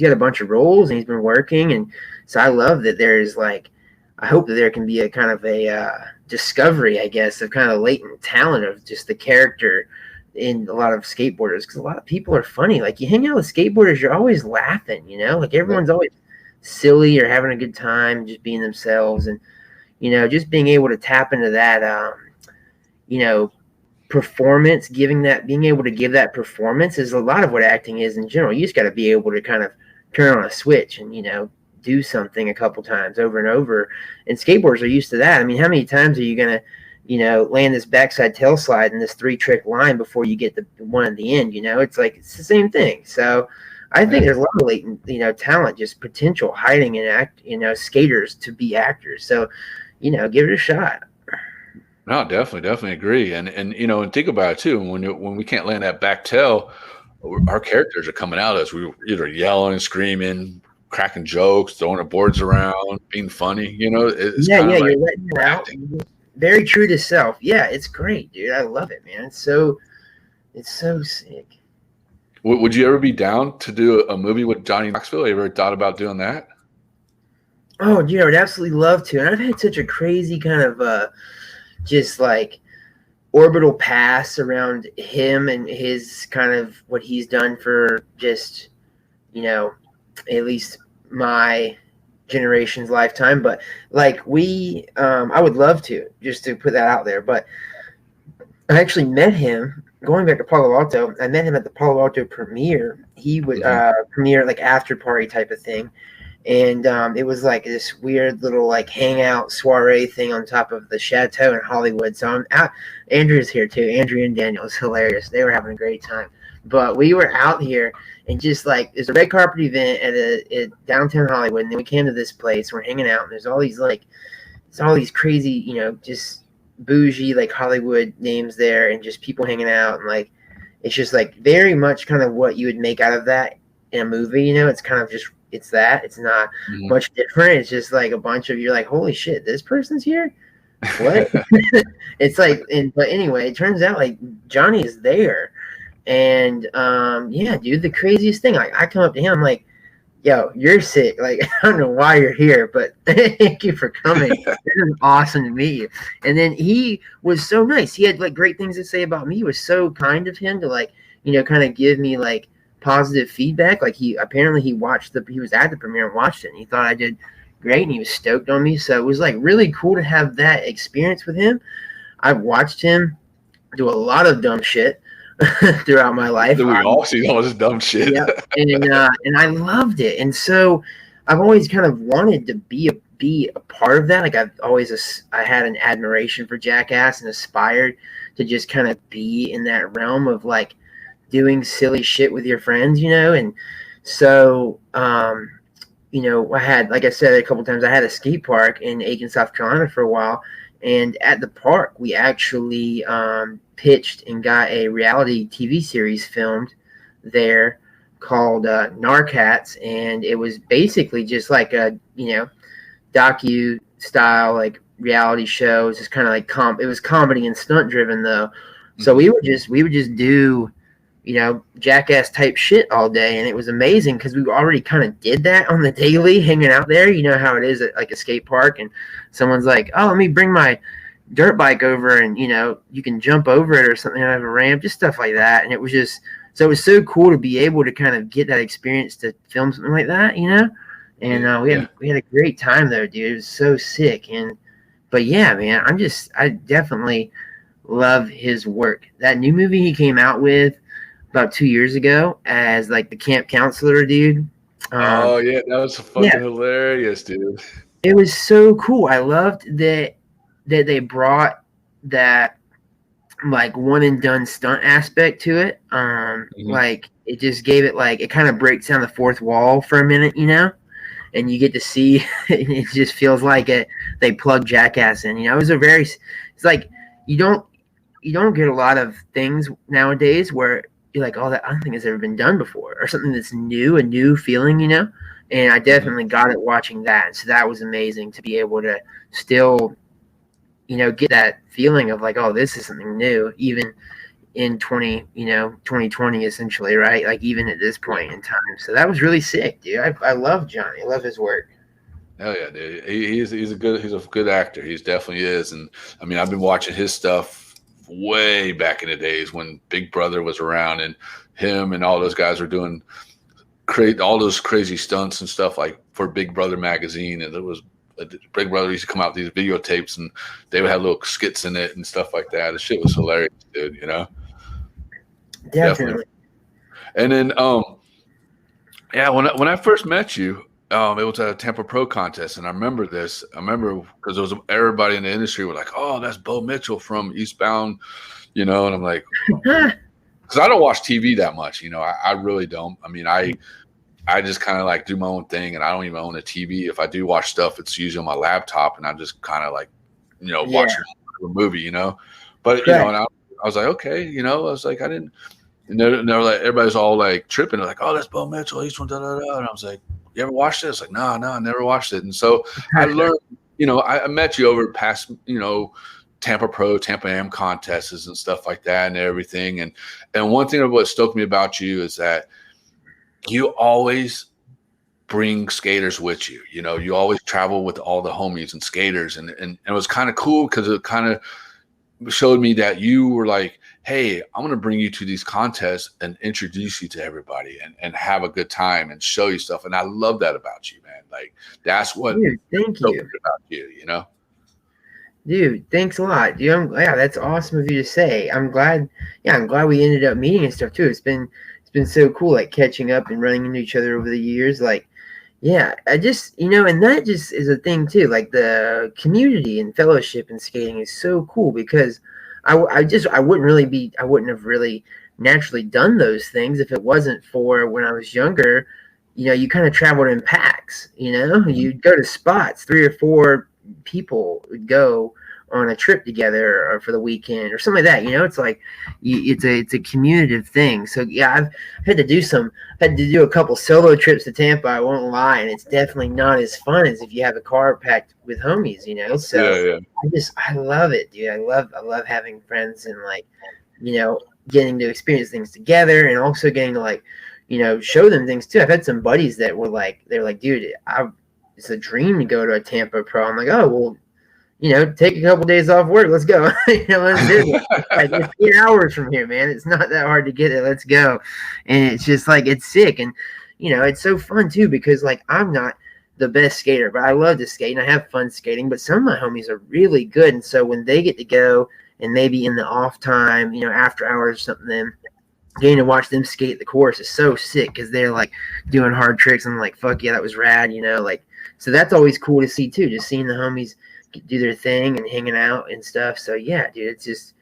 a bunch of roles, and he's been working. And so I love that there's like, I hope that there can be a kind of a discovery, I guess, of kind of latent talent of just the character in a lot of skateboarders, because a lot of people are funny. Like, you hang out with skateboarders, you're always laughing, you know, like everyone's always silly or having a good time, just being themselves. And, you know, just being able to tap into that, you know, performance, being able to give that performance is a lot of what acting is in general. You just got to be able to kind of turn on a switch and, do something a couple times over and over. And skateboarders are used to that. I mean, how many times are you going to, land this backside tail slide in this 3-trick line before you get the one at the end? It's like, it's the same thing. So I think there's a lot of latent, talent, just potential hiding in skaters to be actors. So, give it a shot. No, definitely agree. And think about it too. When we can't land that back tail, our characters are coming out as we either yelling, screaming, cracking jokes, throwing the boards around, being funny. It's you're like letting it out. Very true to self. Yeah, it's great, dude. I love it, man. It's so sick. Would you ever be down to do a movie with Johnny Knoxville? You ever thought about doing that? Oh, dude, I would absolutely love to. And I've had such a crazy kind of just like orbital pass around him and his kind of what he's done for just, at least my generation's lifetime. But like I would love to, just to put that out there. But I actually met him going back to Palo Alto. I met him at the Palo Alto premiere. He would premiere like after party type of thing. And it was like this weird little like hangout soiree thing on top of the chateau in Hollywood. So I'm out. Andrew's here too. Andrew and Daniel is hilarious. They were having a great time. But we were out here and just like there's a red carpet event at downtown Hollywood, and then we came to this place. We're hanging out, and there's all these crazy, just bougie like Hollywood names there, and just people hanging out, and like it's just like very much kind of what you would make out of that in a movie. It's kind of just. It's that. It's not much different. It's just like a bunch of, you're like, holy shit, this person's here? What? It's like, but anyway, it turns out like Johnny is there. And yeah, dude, the craziest thing, like I come up to him, I'm like, yo, you're sick. Like, I don't know why you're here, but thank you for coming. It was awesome to meet you. And then he was so nice. He had like great things to say about me. It was so kind of him to like, kind of give me like positive feedback. Like he was at the premiere and watched it, and he thought I did great, and he was stoked on me. So it was like really cool to have that experience with him. I've watched him do a lot of dumb shit throughout my life. We all see all this dumb shit. Yeah, and I loved it. And so I've always kind of wanted to be a part of that. Like I had an admiration for Jackass and aspired to just kind of be in that realm of like doing silly shit with your friends, and so I had, like I said a couple times, I had a skate park in Aiken, South Carolina for a while, and at the park we actually pitched and got a reality TV series filmed there called Narcats, and it was basically just like a docu style like reality show. It's just kind of like it was comedy and stunt driven though. So we would just do Jackass type shit all day. And it was amazing because we already kind of did that on the daily, hanging out there. You know how it is at like a skate park, and someone's like, oh, let me bring my dirt bike over, and you can jump over it or something. I have a ramp, just stuff like that. And it was just, so it was so cool to be able to kind of get that experience to film something like that, and we had a great time there, dude. It was so sick. But yeah, man, I definitely love his work. That new movie he came out with about 2 years ago as like the camp counselor, dude. Oh yeah, that was fucking hilarious, dude. It was so cool. I loved that they brought that like one and done stunt aspect to it. Like it just gave it like, it kind of breaks down the fourth wall for a minute, and you get to see it just feels like they plugged Jackass in. It was it's like you don't get a lot of things nowadays where you're like, oh, that I don't think has ever been done before, or something that's new, a new feeling, and I definitely got it watching that. So that was amazing to be able to still, get that feeling of like, oh, this is something new, even in 2020 essentially, right? Like even at this point in time. So that was really sick, dude. I love Johnny. I love his work. Hell yeah, dude. He's a good actor. He definitely is. And I mean, I've been watching his stuff way back in the days when Big Brother was around, and him and all those guys were doing all those crazy stunts and stuff like for Big Brother magazine, and it was Big Brother used to come out with these videotapes, and they would have little skits in it and stuff like that. The shit was hilarious, dude. You know, Definitely. And then, yeah, when I first met you, it was at a Tampa Pro contest, and I remember this. I remember because there was everybody in the industry were like, "Oh, that's Bo Mitchell from Eastbound," you know, and I'm like, because I don't watch TV that much, you know, I really don't. I mean, I just kind of like do my own thing, and I don't even own a TV. If I do watch stuff, it's usually on my laptop, and I just kind of like, you know, watching a movie, you know. But you know, and I was like, okay, you know, I was like, I didn't. And they're like, everybody's all like tripping. They're like, oh, that's Bo Mitchell. He's from da da da. And I was like, you ever watched this? Like, no, I never watched it. And so I learned, you know, I met you over past, you know, Tampa Pro, Tampa Am contests and stuff like that and everything. And one thing of what stoked me about you is that you always bring skaters with you. You know, you always travel with all the homies and skaters. And it was kind of cool because it kind of showed me that you were like, hey, I'm going to bring you to these contests and introduce you to everybody and have a good time and show you stuff. And I love that about you, man. Like, that's what thank you about you, you know? Dude, thanks a lot. Dude, yeah, that's awesome of you to say. I'm glad we ended up meeting and stuff too. It's been so cool, like catching up and running into each other over the years. Like, yeah, I just, you know, and that just is a thing too. Like the community and fellowship in skating is so cool because I wouldn't have really naturally done those things if it wasn't for when I was younger. You know, you kind of traveled in packs, you know, you'd go to spots, 3 or 4 people would go on a trip together or for the weekend or something like that. You know, it's like it's a commutative thing. So yeah, I've had to do a couple solo trips to Tampa, I won't lie, and it's definitely not as fun as if you have a car packed with homies, you know. So I love it, dude. I love having friends and, like, you know, getting to experience things together and also getting to, like, you know, show them things too. I've had some buddies that were like, they're like, dude, it's a dream to go to a Tampa Pro. I'm like, oh, well, you know, take a couple days off work. Let's go. You know, let's do it. Like, it's 8 hours from here, man. It's not that hard to get it. Let's go. And it's just like, it's sick. And, you know, it's so fun too, because like, I'm not the best skater, but I love to skate and I have fun skating, but some of my homies are really good. And so when they get to go and maybe in the off time, you know, after hours or something, then getting to watch them skate the course is so sick because they're like doing hard tricks. I'm like, fuck yeah, that was rad, you know, like, so that's always cool to see too, just seeing the homies do their thing and hanging out and stuff. So yeah, dude, it's just,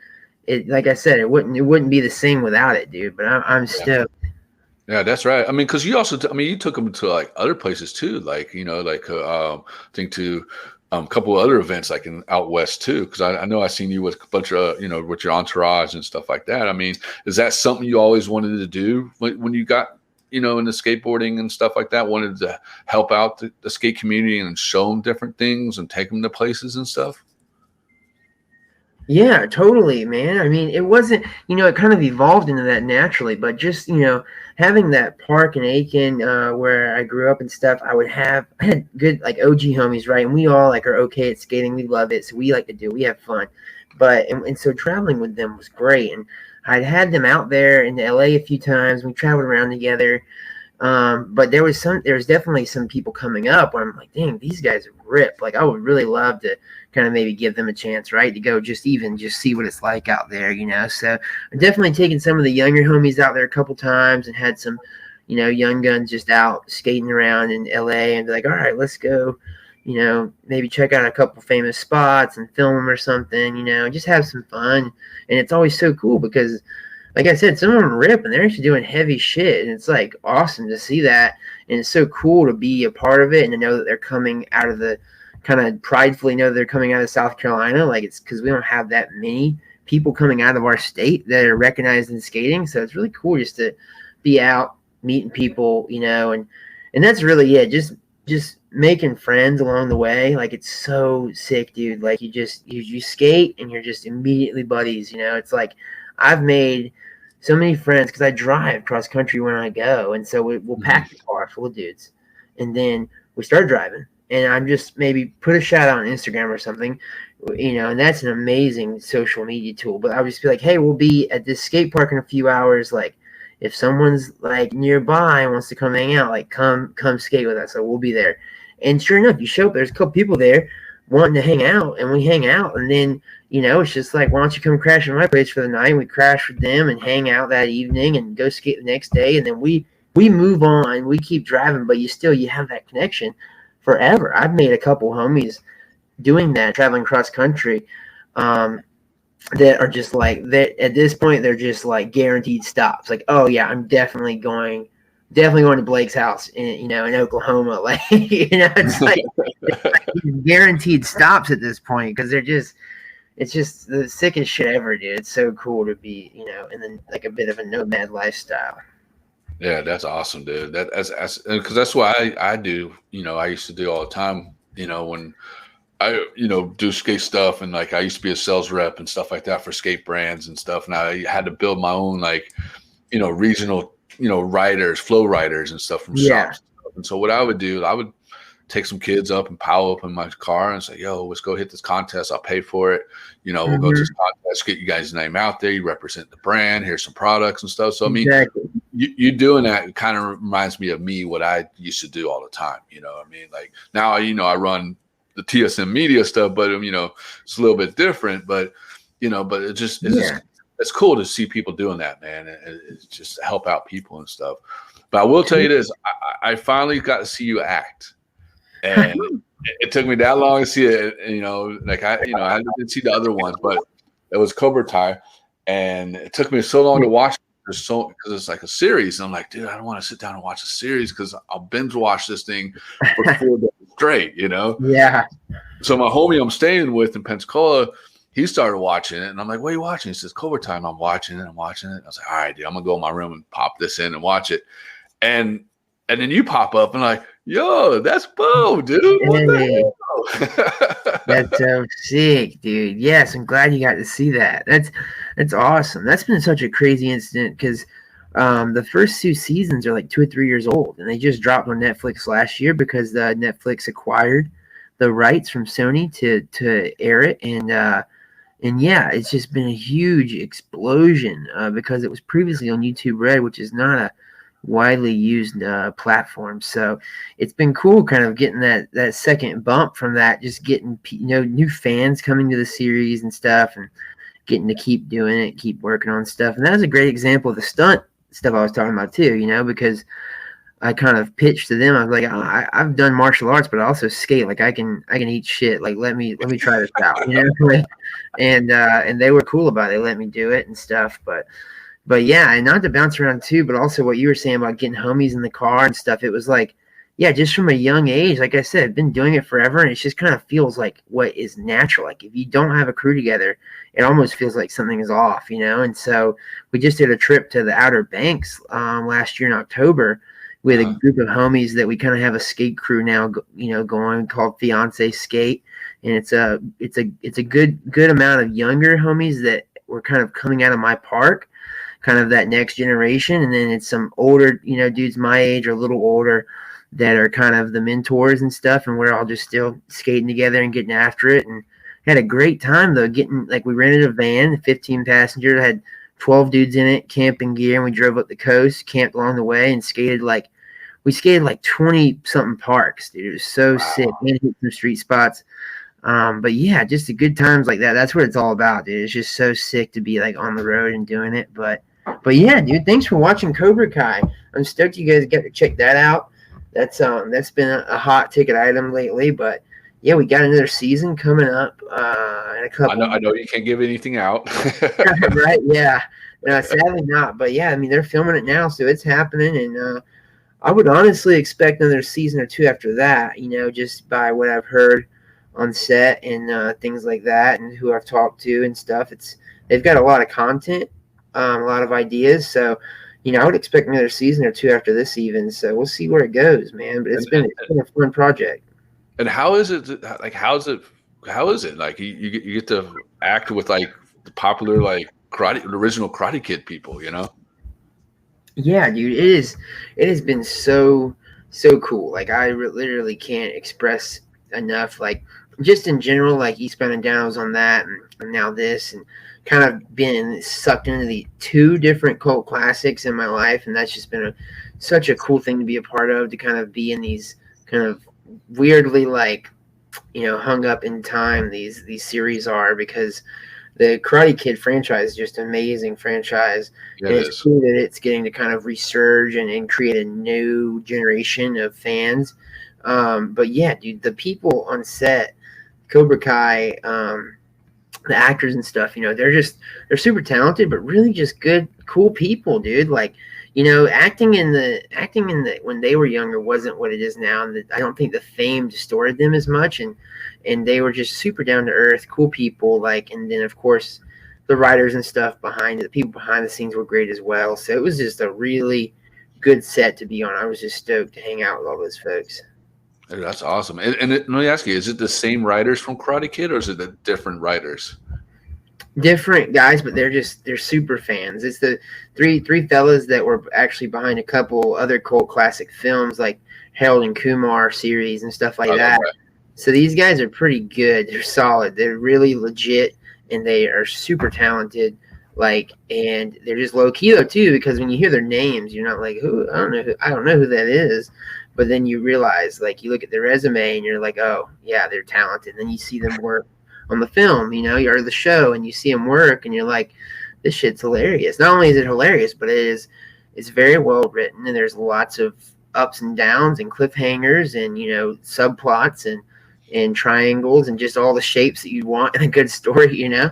like I said, it wouldn't be the same without it, dude, but I'm stoked. Yeah, that's right. I mean, because you also, you took them to like other places too, like, you know, like I think to a couple of other events like out west too, because I know I seen you with a bunch of, you know, with your entourage and stuff like that. I mean, is that something you always wanted to do when you got, you know, into skateboarding and stuff like that, wanted to help out the skate community and show them different things and take them to places and stuff? Yeah, totally, man. I mean, it wasn't, you know, it kind of evolved into that naturally, but just, you know, having that park in Aiken where I grew up and stuff, I had good, like, OG homies, right? And we all, like, are okay at skating. We love it. So we like to do, we have fun. But, and so traveling with them was great. And I'd had them out there in LA a few times. We traveled around together. But there was definitely some people coming up where I'm like, dang, these guys are ripped. Like, I would really love to kind of maybe give them a chance, right, to go just see what it's like out there, you know. So I'm definitely taking some of the younger homies out there a couple times and had some, you know, young guns just out skating around in LA and be like, all right, let's go, you know, maybe check out a couple famous spots and film them or something, you know, just have some fun. And it's always so cool because, like I said, some of them rip and they're actually doing heavy shit. And it's like awesome to see that. And it's so cool to be a part of it and to know that they're coming out of the, kind of pridefully know they're coming out of South Carolina. Like, it's because we don't have that many people coming out of our state that are recognized in skating. So it's really cool just to be out meeting people, you know, and that's really it. Just making friends along the way. Like, it's so sick, dude. Like, you skate and you're just immediately buddies, you know. It's like I've made so many friends because I drive cross country when I go. And so we'll pack the car full of dudes and then we start driving. And I'm just maybe put a shout out on Instagram or something, you know, and that's an amazing social media tool. But I'll just be like, hey, we'll be at this skate park in a few hours. Like, if someone's like nearby and wants to come hang out, like come skate with us. So we'll be there. And sure enough, you show up, there's a couple people there wanting to hang out, and we hang out, and then it's just like, why don't you come crash at my place for the night? And we crash with them and hang out that evening and go skate the next day, and then we move on, we keep driving, but you have that connection forever. I've made a couple homies doing that, traveling cross country, that are just like that. At this point, they're just like guaranteed stops. Like, oh yeah, I'm definitely going to Blake's house in Oklahoma. Like, it's like guaranteed stops at this point, because it's just the sickest shit ever, dude. It's so cool to be, in then like a bit of a nomad lifestyle. Yeah, that's awesome, dude. Because that's what I do. I used to do all the time. When I do skate stuff, and like I used to be a sales rep and stuff like that for skate brands and stuff. And I had to build my own regional riders, flow riders and stuff from shops. And so what I would do, I would take some kids up and pile up in my car and say, yo, let's go hit this contest. I'll pay for it. We'll go to this contest, get you guys' name out there. You represent the brand. Here's some products and stuff. So, I mean, you doing that kind of reminds me of me, what I used to do all the time. Like now, I run the TSM media stuff, but, it's a little bit different. But, but it's cool to see people doing that, man. It's just to help out people and stuff. But I will tell you this, I finally got to see you act. And it took me that long to see it, I didn't see the other ones, but it was Cobra Kai, and it took me so long to watch because it's like a series. And I'm like, dude, I don't want to sit down and watch a series because I'll binge watch this thing for 4 days straight, Yeah. So my homie I'm staying with in Pensacola, he started watching it, and I'm like, what are you watching? He says, Cobra Kai. I'm watching it. I was like, all right, dude, I'm gonna go in my room and pop this in and watch it. And then you pop up and like, yo, that's Bo, dude. What the hell? That's so sick, dude. Yes, I'm glad you got to see that. That's awesome. That's been such a crazy incident because the first 2 seasons are like 2 or 3 years old, and they just dropped on Netflix last year because Netflix acquired the rights from Sony to air it, and yeah, it's just been a huge explosion because it was previously on YouTube Red, which is not a widely used platform. So it's been cool kind of getting that second bump from that, just getting new fans coming to the series and stuff, and getting to keep doing it, keep working on stuff. And that was a great example of the stunt stuff I was talking about too, because I kind of pitched to them. I was like, I've done martial arts, but I also skate. Like I can eat shit. Like let me try this out, and they were cool about it. They let me do it and stuff. But yeah, and not to bounce around too, but also what you were saying about getting homies in the car and stuff. It was like, yeah, just from a young age, like I said, I've been doing it forever, and it just kind of feels like what is natural. Like if you don't have a crew together, it almost feels like something is off, And so we just did a trip to the Outer Banks last year in October with a group of homies that we kind of have a skate crew now, going, called Fiance Skate, and it's a good amount of younger homies that were kind of coming out of my park, kind of that next generation, and then it's some older, dudes my age or a little older that are kind of the mentors and stuff, and we're all just still skating together and getting after it, and had a great time though. We rented a van, 15 passengers, had 12 dudes in it, camping gear, and we drove up the coast, camped along the way, and skated like 20 something parks, dude. It was so sick. And hit some street spots. But yeah, just the good times like that. That's what it's all about, dude. It's just so sick to be like on the road and doing it. But yeah, dude, thanks for watching Cobra Kai. I'm stoked you guys get to check that out. That's been a hot ticket item lately, but yeah, we got another season coming up in a couple. I know you can't give anything out. Right? Yeah. No, sadly not. But yeah, I mean, they're filming it now, so it's happening, and I would honestly expect another season or 2 after that, just by what I've heard on set and things like that, and who I've talked to and stuff. They've got a lot of content, a lot of ideas. So, I would expect another season or 2 after this even. So we'll see where it goes, man. But it's been a fun project. And how is it? Like, how is it? Like you get to act with like the popular the original Karate Kid people, Yeah, dude, it has been so cool. Like I literally can't express enough, like just in general, like Eastbound and Down was on that, and now this, and kind of been sucked into the 2 different cult classics in my life, and that's just been such a cool thing to be a part of, to kind of be in these kind of weirdly like, hung up in time these series are, because the Karate Kid franchise is just an amazing franchise, Yeah, and it it's is. cool that it's getting to kind of resurge and create a new generation of fans. But yeah, dude, the people on set, Cobra Kai, the actors and stuff, they're super talented, but really just good, cool people, dude. Like, acting in the when they were younger wasn't what it is now. And I don't think the fame distorted them as much, and they were just super down to earth, cool people. Like, and then of course, the writers and stuff behind it, the people behind the scenes were great as well. So it was just a really good set to be on. I was just stoked to hang out with all those folks. Hey, that's awesome. Let me ask you, is it the same writers from Karate Kid, or is it the different writers? Different guys, but they're super fans. It's the three fellas that were actually behind a couple other cult classic films like Harold and Kumar series and stuff like I love that. that. So these guys are pretty good. They're solid. They're really legit, and they are super talented. Like, and they're just low key though too, because when you hear their names, you're not like, who? I don't know who that is. But then you realize, like, you look at their resume and you're like, oh yeah, they're talented. And then you see them work on the film, or the show, and you see them work, and you're like, this shit's hilarious. Not only is it hilarious, but it's very well written, and there's lots of ups and downs and cliffhangers and subplots and triangles and just all the shapes that you want in a good story. Yeah,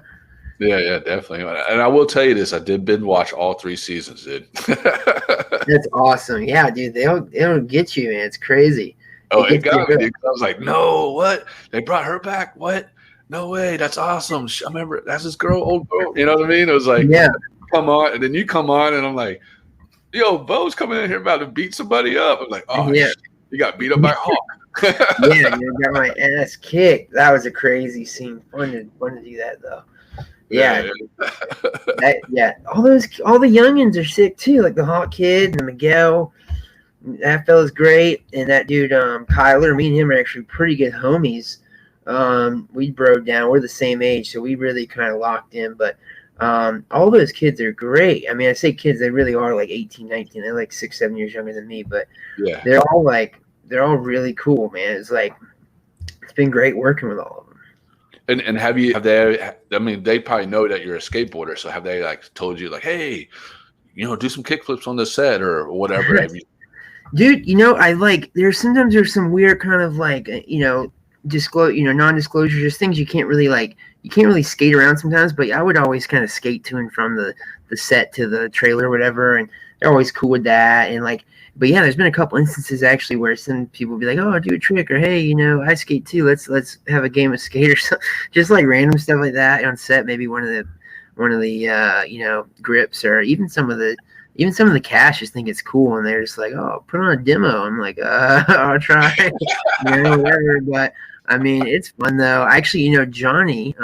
definitely. And I will tell you this: I did binge watch all 3 seasons, dude. That's awesome. Yeah, dude, they'll get you, man. It's crazy. Oh, it Gets you got me, hooked. dude. I was like, no, what? They brought her back? What? No way. That's awesome. I remember that's this girl, old girl. You know what I mean? It was like, Yeah, come on. And then you come on, and I'm like, yo, Bo's coming in here about to beat somebody up. I'm like, oh, yeah, shit. You got beat up by Hawk. yeah. You got my ass kicked. That was a crazy scene. Fun to do that though. Yeah, yeah. All the youngins are sick too. Like the Hawk Kid and the Miguel. That fella's great, and that dude, Kyler. Me and him are actually pretty good homies. We broke down. We're the same age, so we really kind of locked in. But all those kids are great. I mean, I say kids, they really are like 18, 19. They're like 6, 7 years younger than me, but Yeah. they're all really cool, man. It's been great working with all of them. And have they? I mean, they probably know that you're a skateboarder. So have they like told you like, hey, do some kickflips on the set or whatever? Have you? Dude, there's some weird kind of like, non-disclosure, just things you can't really skate around sometimes, but I would always kind of skate to and from the set to the trailer or whatever, and they're always cool with that. And like, but yeah, there's been a couple instances actually where some people be like, oh, do a trick, or hey, I skate too, let's have a game of skate or something. Just like random stuff like that on set. Maybe one of the grips, or even some of the cash just think it's cool, and they're just like, oh, put on a demo. I'm like, I'll try, whatever. But I mean, it's fun though. Actually, Johnny,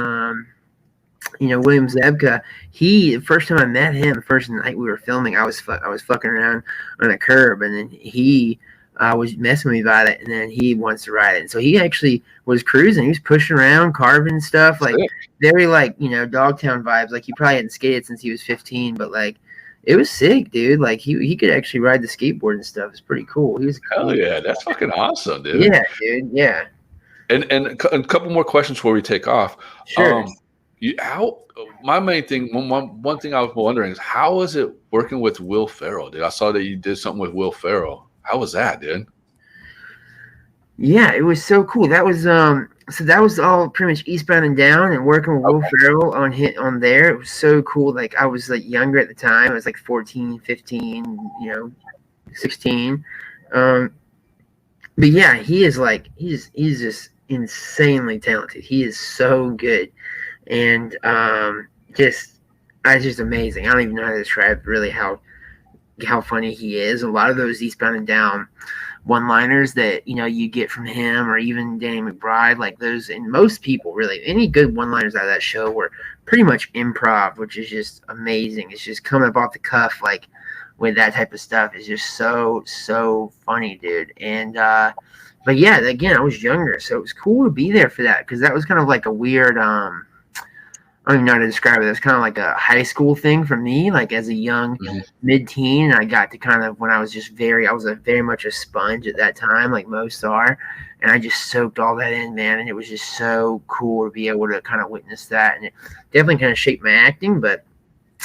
William Zebka, the first time I met him, the first night we were filming, I was fucking around on a curb, and then he was messing with me about it, and then he wants to ride it. And so he actually was cruising. He was pushing around, carving stuff, like very like, Dogtown vibes. Like he probably hadn't skated since he was 15, but like, it was sick, dude. Like he could actually ride the skateboard and stuff. It's pretty cool. He was Hell yeah, that's fucking awesome, dude. Yeah, dude. Yeah. And a couple more questions before we take off. Sure. My main thing, one thing I was wondering is how was it working with Will Ferrell, dude? I saw that you did something with Will Ferrell. How was that, dude? Yeah, it was so cool. That was so that was all pretty much Eastbound and Down, and working with Will Ferrell on there. It was so cool. Like I was like younger at the time. I was like 14, 15, 16. But yeah, he is like he's just insanely talented. He is so good, and it's just amazing. I don't even know how to describe really how funny he is. A lot of those Eastbound and Down one-liners that you get from him, or even Danny McBride, like those, and most people really, any good one-liners out of that show were pretty much improv, which is just amazing. It's just coming up off the cuff, like with that type of stuff is just so funny, dude. And but yeah, again, I was younger, so it was cool to be there for that, because that was kind of like a weird I don't even know how to describe it. It was kind of like a high school thing for me, like as a young Mhm. mid-teen. I got to kind of, when I was I was very much a sponge at that time, like most are. And I just soaked all that in, man. And it was just so cool to be able to kind of witness that. And it definitely kind of shaped my acting, but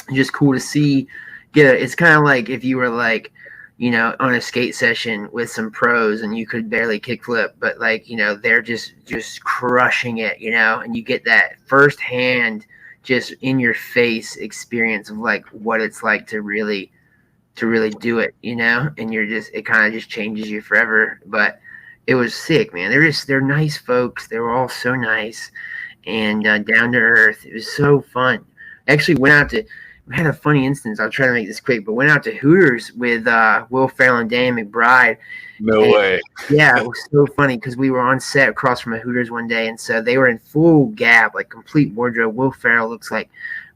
it's just cool to see. It's kind of like if you were like, on a skate session with some pros and you could barely kickflip, but like, they're just crushing it, and you get that firsthand, just in your face experience of like what it's like to really do it, and it kind of just changes you forever. But it was sick, man. They're nice folks. They were all so nice and down to earth. It was so fun. Actually went out to we had a funny instance. I'll try to make this quick, but went out to Hooters with Will Ferrell and Danny McBride. No And, way. yeah, it was so funny because we were on set across from a Hooters one day, and so they were in full gab, like complete wardrobe. Will Ferrell looks like,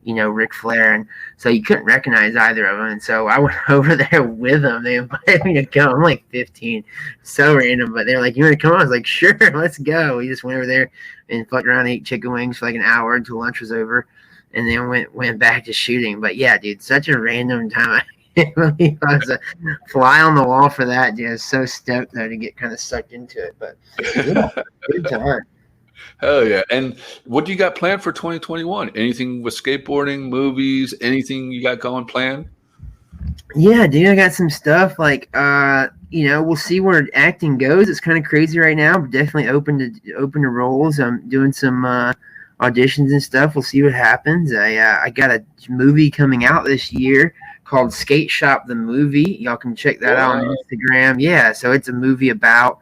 Ric Flair, and so you couldn't recognize either of them. And so I went over there with them. They invited me to come. I'm like 15, so random, but they're like, "You want to come on?" I was like, "Sure, let's go." We just went over there and fucked around, ate chicken wings for like an hour until lunch was over, and then went back to shooting. But yeah, dude, such a random time. I was a fly on the wall for that. Dude, I was so stoked though to get kind of sucked into it. But yeah, good time. Hell yeah. And what do you got planned for 2021? Anything with skateboarding, movies, anything you got going planned? Yeah, dude, I got some stuff like we'll see where acting goes. It's kind of crazy right now, but definitely open to roles. I'm doing some auditions and stuff. We'll see what happens. I got a movie coming out this year called Skate Shop the Movie. Y'all can check that out on Instagram. Yeah, so it's a movie about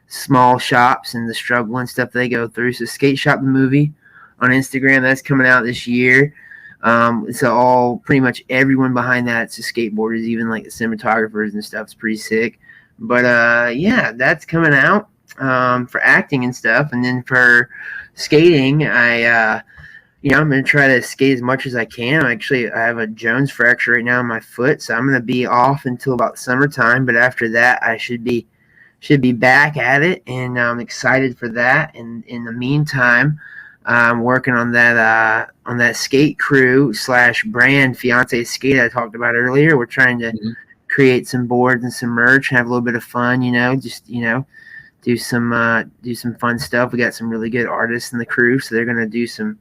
small shops and the struggle and stuff they go through. So Skate Shop the Movie on Instagram, that's coming out this year. So all pretty much everyone behind that's the skateboarders, even like the cinematographers and stuff. It's pretty sick. But yeah, that's coming out for acting and stuff. And then for skating, I'm gonna try to skate as much as I can. Actually, I have a Jones fracture right now in my foot, so I'm gonna be off until about summertime. But after that, I should be back at it, and I'm excited for that. And in the meantime, I'm working on that skate crew / brand Fiance Skate I talked about earlier. We're trying to create some boards and some merch, have a little bit of fun, do some fun stuff. We got some really good artists in the crew, so they're gonna do some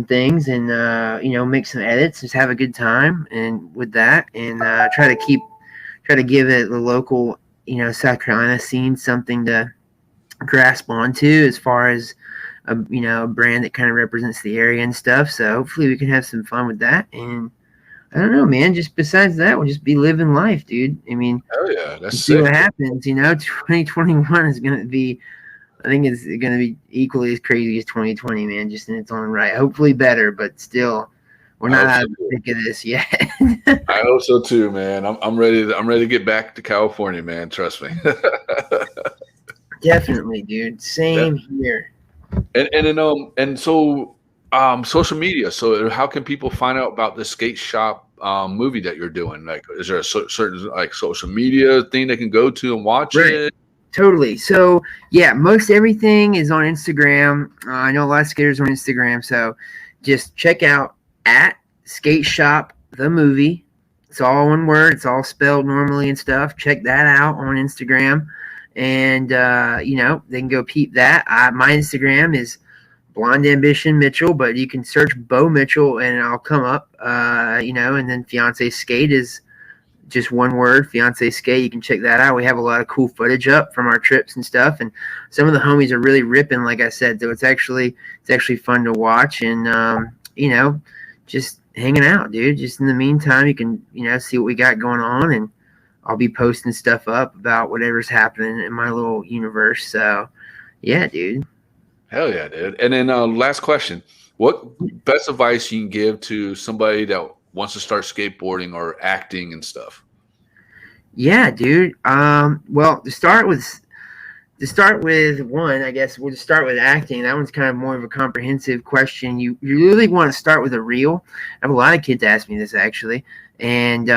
things and make some edits, just have a good time and with that, and try to give it the local South Carolina scene something to grasp onto as far as a brand that kind of represents the area and stuff. So hopefully we can have some fun with that. And I don't know, man, just besides that, we'll just be living life, dude. I mean, hell yeah, that's see sick. what happens. 2021 is going to be, I think it's going to be equally as crazy as 2020, man, just in its own right. Hopefully better, but still, we're not out of the thick of this yet. I hope so too, man. I'm ready. I'm ready to get back to California, man. Trust me. Definitely, dude. Same here. And so social media. So how can people find out about the skate shop movie that you're doing? Like, is there a certain like social media thing they can go to and watch it? Totally. So yeah, most everything is on Instagram. I know a lot of skaters on Instagram, so just check out at Skate Shop the Movie. It's all one word. It's all spelled normally and stuff. Check that out on Instagram, and they can go peep that. My Instagram is Blonde Ambition Mitchell, but you can search Bo Mitchell and I'll come up. And then Fiance Skate is just one word, Fiance Skate. You can check that out. We have a lot of cool footage up from our trips and stuff, and some of the homies are really ripping, like I said. So it's actually fun to watch, and just hanging out, dude. Just in the meantime, you can see what we got going on, and I'll be posting stuff up about whatever's happening in my little universe. So yeah, dude. Hell yeah, dude. And then last question: what best advice you can give to somebody that wants to start skateboarding or acting and stuff? Yeah, dude. Well, to start with one, I guess we'll just start with acting. That one's kind of more of a comprehensive question. You really want to start with a reel. I have a lot of kids ask me this actually, and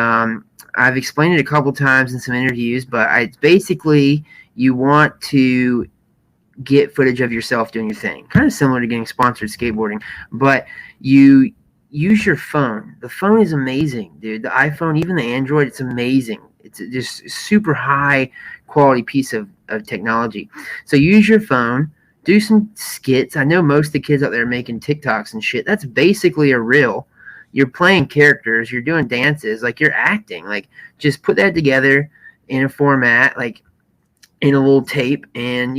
I've explained it a couple times in some interviews. But it's basically you want to get footage of yourself doing your thing. Kind of similar to getting sponsored skateboarding, but you use your phone. The phone is amazing, dude. The iPhone, even the Android, it's amazing. It's just super high quality piece of technology. So use your phone, do some skits. I know most of the kids out there are making TikToks and shit. That's basically a reel. You're playing characters, you're doing dances, like you're acting. Like just put that together in a format, like in a little tape, and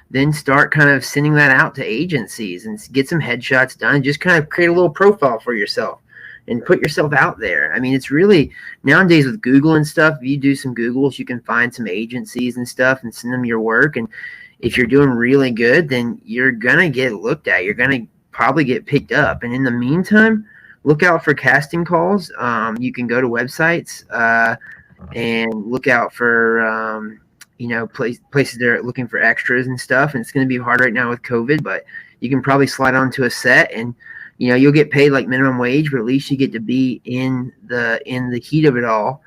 then start kind of sending that out to agencies and get some headshots done. Just kind of create a little profile for yourself and put yourself out there. I mean, it's really nowadays with Google and stuff, if you do some Googles, you can find some agencies and stuff and send them your work. And if you're doing really good, then you're gonna get looked at. You're gonna probably get picked up. And in the meantime, look out for casting calls. You can go to websites and look out for places that are looking for extras and stuff. And it's going to be hard right now with COVID, but you can probably slide onto a set, and you'll get paid like minimum wage, but at least you get to be in the heat of it all.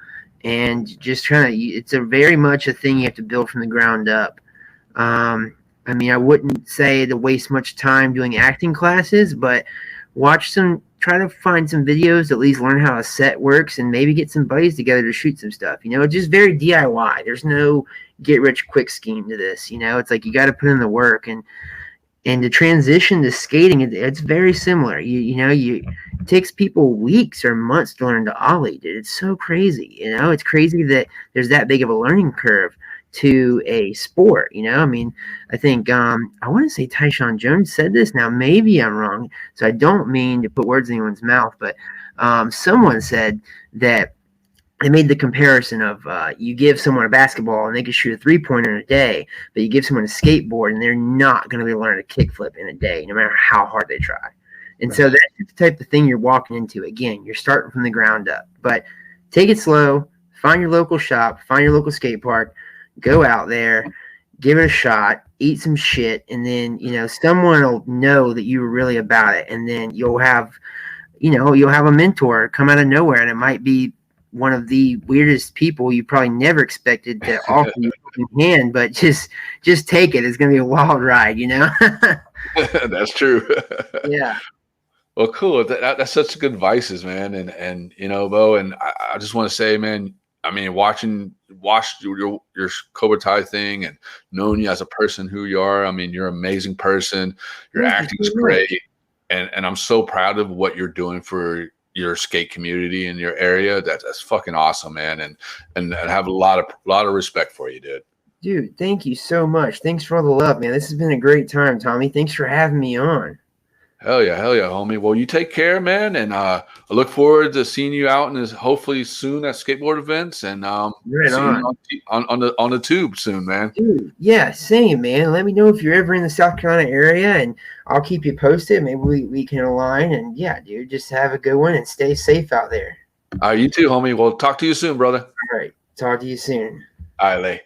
And just trying to, it's a very much a thing you have to build from the ground up. I mean, I wouldn't say to waste much time doing acting classes, but try to find some videos, at least learn how a set works, and maybe get some buddies together to shoot some stuff. It's just very DIY. There's no get rich quick scheme to this. It's like you got to put in the work, and to transition to skating, it's very similar. It takes people weeks or months to learn to ollie, dude. It's so crazy. It's crazy that there's that big of a learning curve to a sport. I mean, I think I want to say Tyshawn Jones said this. Now maybe I'm wrong, so I don't mean to put words in anyone's mouth, but someone said that they made the comparison of you give someone a basketball and they can shoot a 3-pointer in a day, but you give someone a skateboard and they're not going to be learning a kickflip in a day, no matter how hard they try. And so that's the type of thing you're walking into. Again, you're starting from the ground up, but take it slow. Find your local shop, find your local skate park, go out there, give it a shot, eat some shit, and then someone will know that you were really about it, and then you'll have a mentor come out of nowhere, and it might be one of the weirdest people you probably never expected to offer you a hand, but just take it. It's gonna be a wild ride, That's true. Yeah. Well, cool. That's such good advices, man. And Bo, and I just want to say, man, I mean, watch your Cobra Kai thing and knowing you as a person who you are. I mean, you're an amazing person. Your acting is great. And I'm so proud of what you're doing for your skate community in your area. That's fucking awesome, man. And I have a lot of respect for you, dude. Dude, thank you so much. Thanks for all the love, man. This has been a great time, Tommie. Thanks for having me on. Hell yeah, homie. Well, you take care, man, and I look forward to seeing you out and hopefully soon at skateboard events, and right on the tube soon, man. Dude, yeah, same, man. Let me know if you're ever in the South Carolina area, and I'll keep you posted. Maybe we can align, and yeah, dude, just have a good one and stay safe out there. You too, homie. Well, talk to you soon, brother. All right, talk to you soon. All right, Lay.